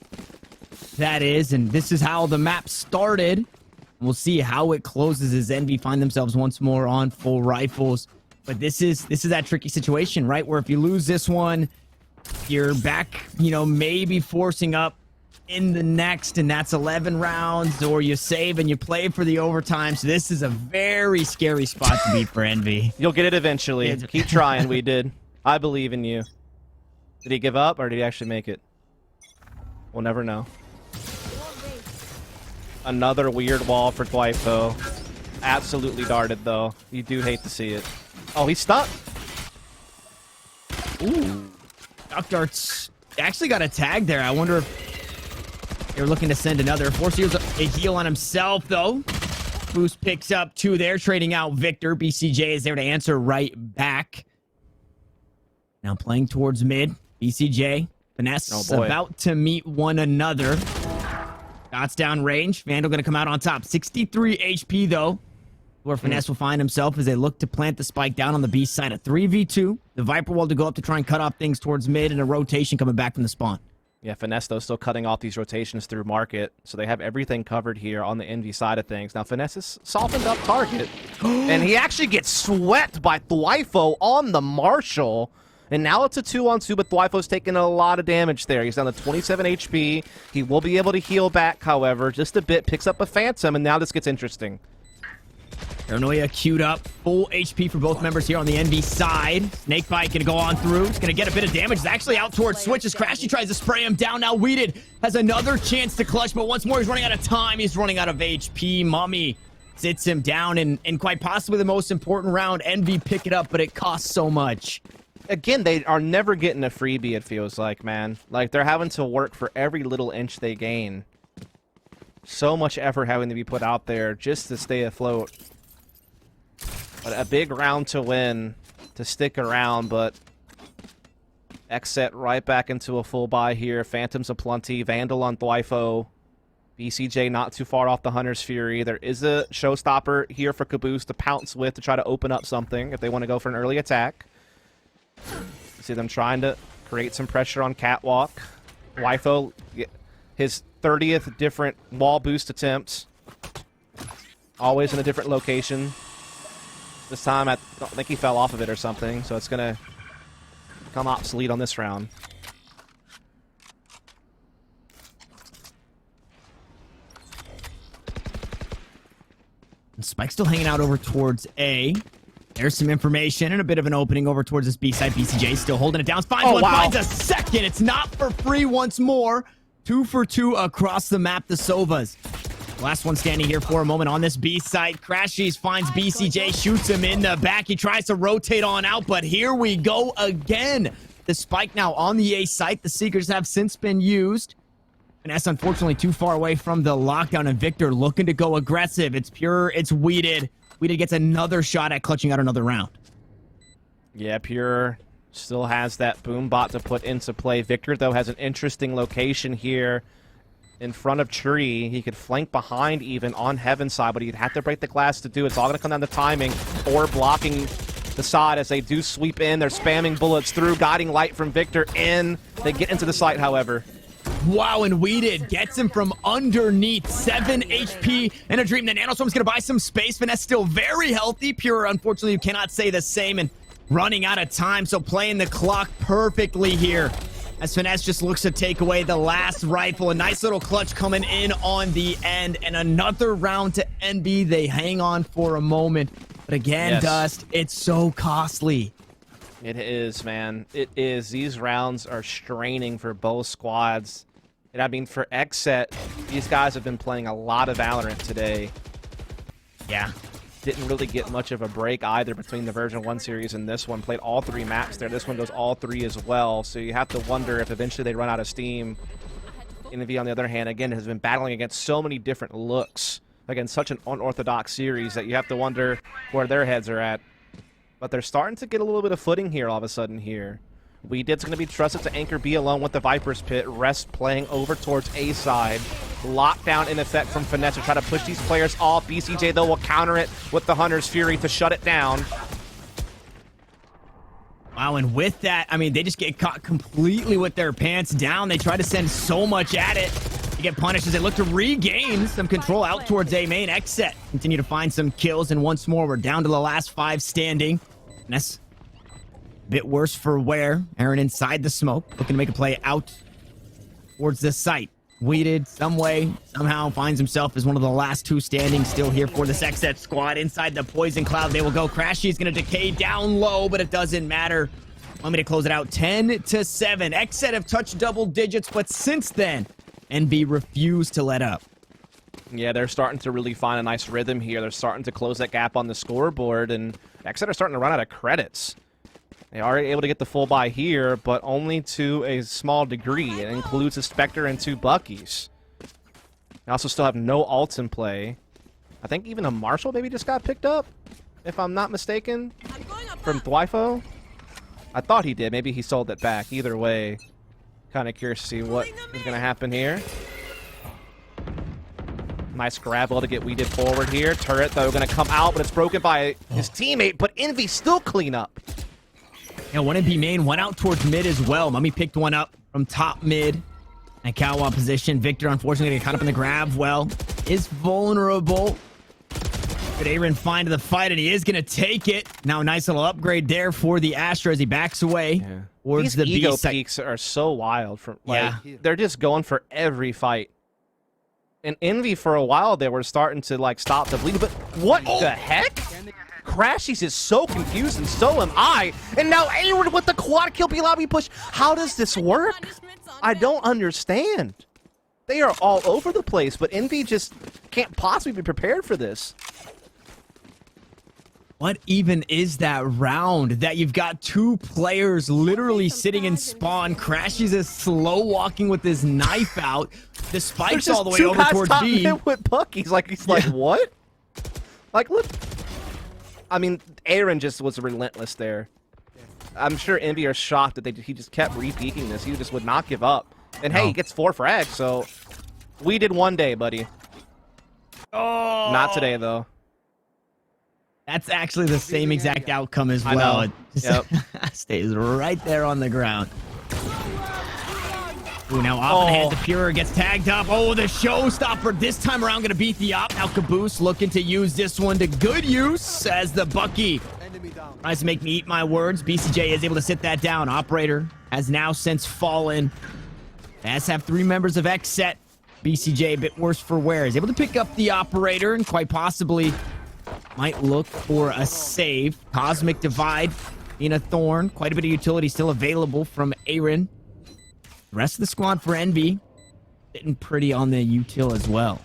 A: that is, and this is how the map started. We'll see how it closes as Envy find themselves once more on full rifles. But this is that tricky situation, right? Where if you lose this one, you're back, you know, maybe forcing up in the next, and that's 11 rounds, or you save and you play for the overtime. So this is a very scary spot to be for Envy.
B: You'll get it eventually. Keep trying. We did. I believe in you. Did he give up, or did he actually make it? We'll never know. Another weird wall for Thwifo. Absolutely darted, though. You do hate to see it. Oh, he's stuck.
A: Ooh. Duck Darts actually got a tag there. I wonder if they were looking to send another. Force a heal on himself, though. Boost picks up 2 there, trading out Victor. BCJ is there to answer right back. Now playing towards mid. BCJ, Finesse about to meet one another. Shots down range. Vandal going to come out on top. 63 HP, though, where Finesse will find himself as they look to plant the spike down on the B side. A 3v2. The Viper wall to go up to try and cut off things towards mid, and a rotation coming back from the spawn.
B: Yeah, Finesse, though, still cutting off these rotations through market, so they have everything covered here on the Envy side of things. Now, Finesse is softened up target, and he actually gets swept by Thwifo on the Marshall. And now it's a 2-on-2, but Thwifo's taking a lot of damage there. He's down to 27 HP. He will be able to heal back, however, just a bit. Picks up a Phantom, and now this gets interesting.
A: Paranoia queued up. Full HP for both members here on the Envy side. Snakebite going to go on through. He's going to get a bit of damage. He's actually out towards Switch as Crashy tries to spray him down. Now Weeded has another chance to clutch, but once more he's running out of time. He's running out of HP. Mummy sits him down, and quite possibly the most important round. Envy pick it up, but it costs so much.
B: Again, they are never getting a freebie, it feels like, man. Like, they're having to work for every little inch they gain. So much effort having to be put out there just to stay afloat. But a big round to win, to stick around, but XSET right back into a full buy here. Phantoms aplenty, Vandal on Thwifo. BCJ not too far off the Hunter's Fury. There is a showstopper here for Caboose to pounce with to try to open up something if they want to go for an early attack. You see them trying to create some pressure on Catwalk. Thwifo, his 30th different wall boost attempts. Always in a different location. This time, I don't think he fell off of it or something, so it's going to become obsolete on this round.
A: Spike's still hanging out over towards A. There's some information and a bit of an opening over towards this B side. BCJ still holding it down. Finds one, finds a second. It's not for free once more. 2 for 2 across the map, the Sovas. Last one standing here for a moment on this B side. Crashies finds BCJ, shoots him in the back. He tries to rotate on out, but here we go again. The Spike now on the A site. The Seekers have since been used. Finesse, unfortunately, too far away from the lockdown, and Victor looking to go aggressive. It's Pure, it's Weeded. Weeded gets another shot at clutching out another round.
B: Yeah, Pure still has that boom bot to put into play. Victor, though, has an interesting location here in front of Tree. He could flank behind even on Heaven's side, but he'd have to break the glass to do it. It's all going to come down to timing or blocking the side as they do sweep in. They're spamming bullets through, guiding light from Victor in. They get into the site, however.
A: Wow, and Weeded gets him from underneath. 7 HP and a dream. The Nanoswarm's going to buy some space. Finesse still very healthy. Pure, unfortunately, you cannot say the same, and running out of time, so playing the clock perfectly here as Finesse just looks to take away the last rifle. A nice little clutch coming in on the end, and another round to NB. They hang on for a moment, but again, yes. Dust, it's so costly.
B: It is, man. It is. These rounds are straining for both squads. And I mean, for XSET, these guys have been playing a lot of Valorant today.
A: Yeah.
B: Didn't really get much of a break either between the version 1 series and this one. Played all 3 maps there. This one goes all 3 as well. So you have to wonder if eventually they run out of steam. Envy, on the other hand, again, has been battling against so many different looks. Again, such an unorthodox series that you have to wonder where their heads are at. But they're starting to get a little bit of footing here all of a sudden here. Weeded's going to be trusted to anchor B alone with the Viper's Pit. Rest playing over towards A side. Lockdown in effect from Finesse to try to push these players off. BCJ, though, will counter it with the Hunter's Fury to shut it down.
A: Wow, and with that, I mean, they just get caught completely with their pants down. They try to send so much at it. They get punished as they look to regain some control out towards A main. XSET continue to find some kills, and once more, we're down to the last 5 standing. Finesse, a bit worse for wear. Aaron inside the smoke, looking to make a play out towards the site. Weeded, some way, somehow finds himself as one of the last 2 standing still here for this XSET squad. Inside the poison cloud, they will go. Crashy is going to decay down low, but it doesn't matter. Want me to close it out 10-7. XSET have touched double digits, but since then, NB refused to let up.
B: Yeah, they're starting to really find a nice rhythm here. They're starting to close that gap on the scoreboard, and XSET are starting to run out of credits. They are able to get the full buy here, but only to a small degree. It includes a Spectre and 2 Buckies. They also still have no ults in play. I think even a Marshall maybe just got picked up, if I'm not mistaken, from Thwifo. I thought he did. Maybe he sold it back. Either way, kind of curious to see what is going to happen here. Nice grab to get Weeded forward here. Turret, though, going to come out, but it's broken by his teammate, but Envy still clean up.
A: Yeah, one NB main went out towards mid as well. Mummy picked one up from top mid. And Kawa position. Victor, unfortunately, got caught up in the grab. Well, is vulnerable. But Aaron find the fight, and he is going to take it. Now, nice little upgrade there for the Astra as he backs away. Yeah. Towards
B: These
A: the
B: ego peaks are so wild. They're just going for every fight. And Envy, for a while, they were starting to, like, stop the bleed. But what the heck? Crashies is so confused, and so am I. And now Aaron with the quad kill lobby push. How does this work? I don't understand. They are all over the place, but Envy just can't possibly be prepared for this.
A: What even is that round that you've got 2 players literally sitting in spawn? Crashies is slow walking with his knife out. The Spike's all the way over towards B.
B: With Bucky's he's like, what? Like, look. I mean, Aaron just was relentless there. I'm sure Envy are shocked that he just kept repeaking this. He just would not give up. And hey, he gets 4 frags, so we did one day, buddy.
A: Oh,
B: not today, though.
A: That's actually the same exact outcome as well. It just stays right there on the ground. Ooh, now off in the hands of Pure, gets tagged up. Oh, the showstopper this time around gonna beat the op. Now Caboose looking to use this one to good use as the Bucky tries to make me eat my words. BCJ is able to sit that down. Operator has now since fallen. As have 3 members of XSET. BCJ a bit worse for wear. Is able to pick up the Operator and quite possibly might look for a save. Cosmic Divide in a Thorn. Quite a bit of utility still available from Aaron. The rest of the squad for Envy sitting pretty on the util as well.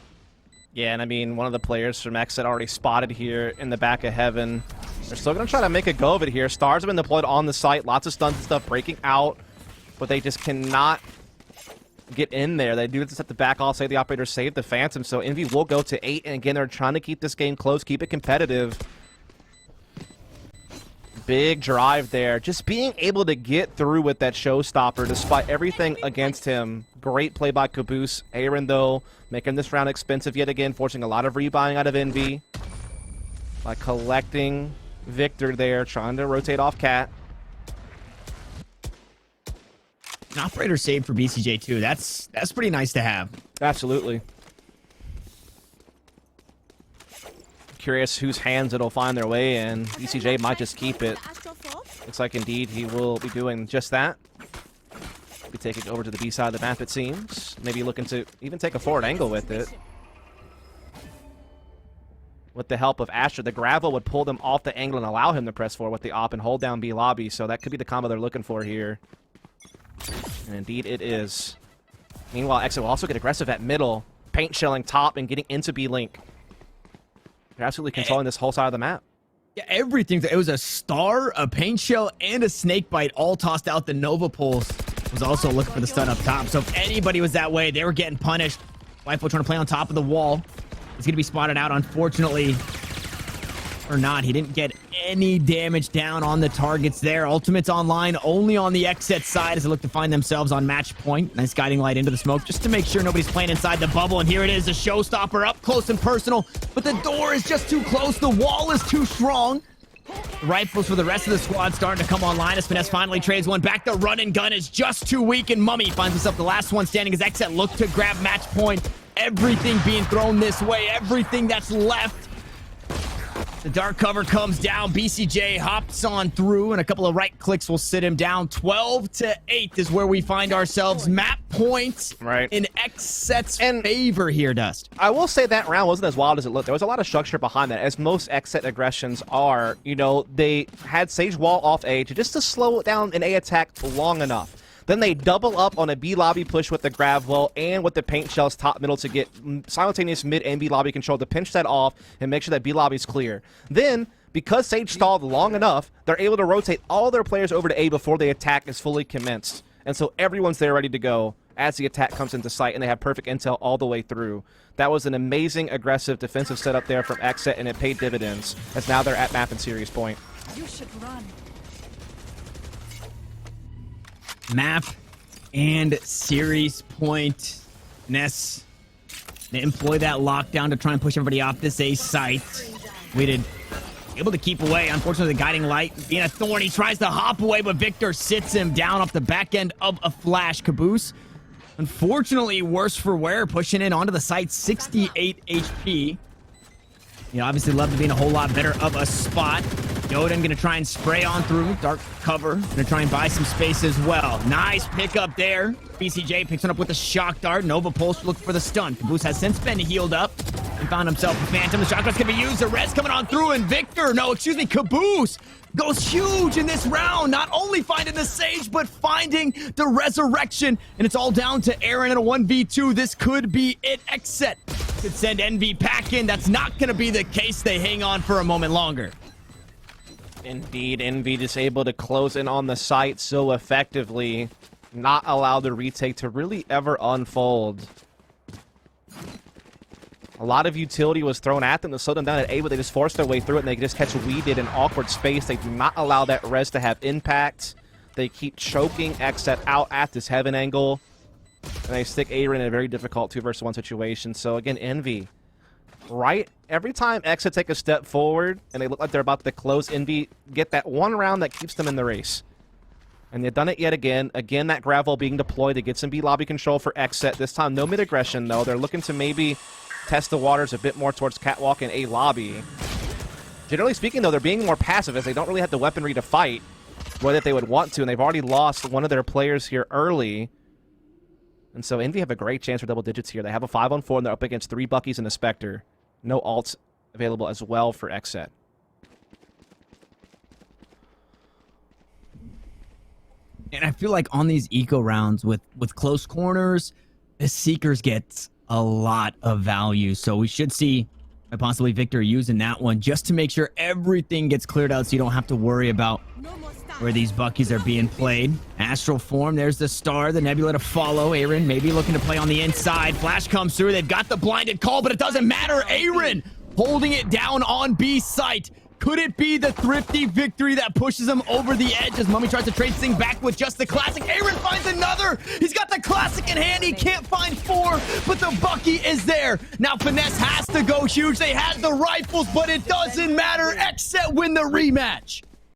B: Yeah, and I mean, one of the players from XSET already spotted here in the back of Heaven. They're still going to try to make a go of it here. Stars have been deployed on the site. Lots of stuns and stuff breaking out. But they just cannot get in there. They do just have to back off, say the Operator saved the Phantom. So Envy will go to 8. And again, they're trying to keep this game close, keep it competitive. Big drive there. Just being able to get through with that showstopper despite everything against him. Great play by Caboose. Aaron, though, making this round expensive yet again, forcing a lot of rebuying out of Envy by collecting Victor there, trying to rotate off Cat.
A: An Operator save for BCJ too. That's pretty nice to have.
B: Absolutely. Curious whose hands it'll find their way in. BCJ might just keep it. Looks like indeed he will be doing just that. Be taking it over to the B side of the map, it seems. Maybe looking to even take a forward angle with it. With the help of Asher, the gravel would pull them off the angle and allow him to press forward with the op and hold down B lobby. So that could be the combo they're looking for here. And indeed it is. Meanwhile, XSET will also get aggressive at middle, paint shelling top and getting into B link. They're absolutely controlling this whole side of the map.
A: Yeah, everything. It was a star, a paint shell, and a snake bite all tossed out. The Nova Pulse was also looking for the stun up top. So if anybody was that way, they were getting punished. Wifo trying to play on top of the wall. He's going to be spotted out, unfortunately. Or not. He didn't get any damage down on the targets there. Ultimate's online only on the XSET side as they look to find themselves on match point. Nice guiding light into the smoke just to make sure nobody's playing inside the bubble. And here it is, the showstopper up close and personal. But the door is just too close. The wall is too strong. The rifles for the rest of the squad starting to come online. Espinez finally trades one back. The run and gun is just too weak. And Mummy finds himself the last one standing as XSET look to grab match point. Everything being thrown this way. Everything that's left. The dark cover comes down. BCJ hops on through, and a couple of right clicks will sit him down. 12-8 is where we find ourselves. Map points in XSET's favor here, Dust.
B: I will say that round wasn't as wild as it looked. There was a lot of structure behind that, as most XSET aggressions are. You know, they had Sage Wall off A just to slow down an A attack long enough. Then they double up on a B lobby push with the Gravwell and with the paint shells top middle to get simultaneous mid and B lobby control to pinch that off and make sure that B lobby's clear. Then, because Sage stalled long enough, they're able to rotate all their players over to A before the attack is fully commenced. And so everyone's there ready to go as the attack comes into sight, and they have perfect intel all the way through. That was an amazing, aggressive defensive setup there from XSET, and it paid dividends, as now they're at map and series point.
C: You should run.
A: Map and series point. Ness, they employ that lockdown to try and push everybody off this A site. Waited, able to keep away. Unfortunately, the guiding light being a thorn. He tries to hop away, but Victor sits him down off the back end of a flash. Caboose, unfortunately, worse for wear, pushing in onto the site. 68 HP. You know, obviously love to be in a whole lot better of a spot. Yoden gonna try and spray on through. Dark cover. Gonna try and buy some space as well. Nice pickup there. BCJ picks it up with a shock dart. Nova Pulse looking for the stun. Caboose has since been healed up and found himself a Phantom. The shotgun's gonna be used. The res coming on through, and Victor, Caboose goes huge in this round. Not only finding the Sage, but finding the resurrection. And it's all down to Aaron in a 1v2. This could be it. XSET could send Envy back in. That's not gonna be the case. They hang on for a moment longer.
B: Indeed, Envy just able to close in on the site so effectively, not allow the retake to really ever unfold. A lot of utility was thrown at them to slow them down at A, but they just forced their way through it, and they just catch weeded in awkward space. They do not allow that res to have impact. They keep choking XSET out at this heaven angle, and they stick Aaron in a very difficult 2-versus-1 situation. So again, Envy. Right, every time XSET take a step forward and they look like they're about to close, Envy get that one round that keeps them in the race. And they've done it yet again. Again, that gravel being deployed to get some B lobby control for XSET. This time, no mid aggression, though. They're looking to maybe test the waters a bit more towards catwalk and A lobby. Generally speaking, though, they're being more passive as they don't really have the weaponry to fight the way that they would want to, and they've already lost one of their players here early. And so Envy have a great chance for double digits here. They have a 5-on-4, and they're up against 3 Buckies and a Spectre. No alts available as well for XSET.
A: And I feel like on these eco rounds with close corners, the Seekers get a lot of value. So we should see possibly Victor using that one just to make sure everything gets cleared out so you don't have to worry about where these Buckies are being played. Astral Form, there's the Star, the Nebula to follow. Aaron maybe looking to play on the inside. Flash comes through. They've got the blinded call, but it doesn't matter. Aaron holding it down on B site. Could it be the thrifty victory that pushes him over the edge as Mummy tries to trade things back with just the classic? Aaron finds another. He's got the classic in hand. He can't find 4, but the Bucky is there. Now Finesse has to go huge. They had the rifles, but it doesn't matter. XSET win the rematch.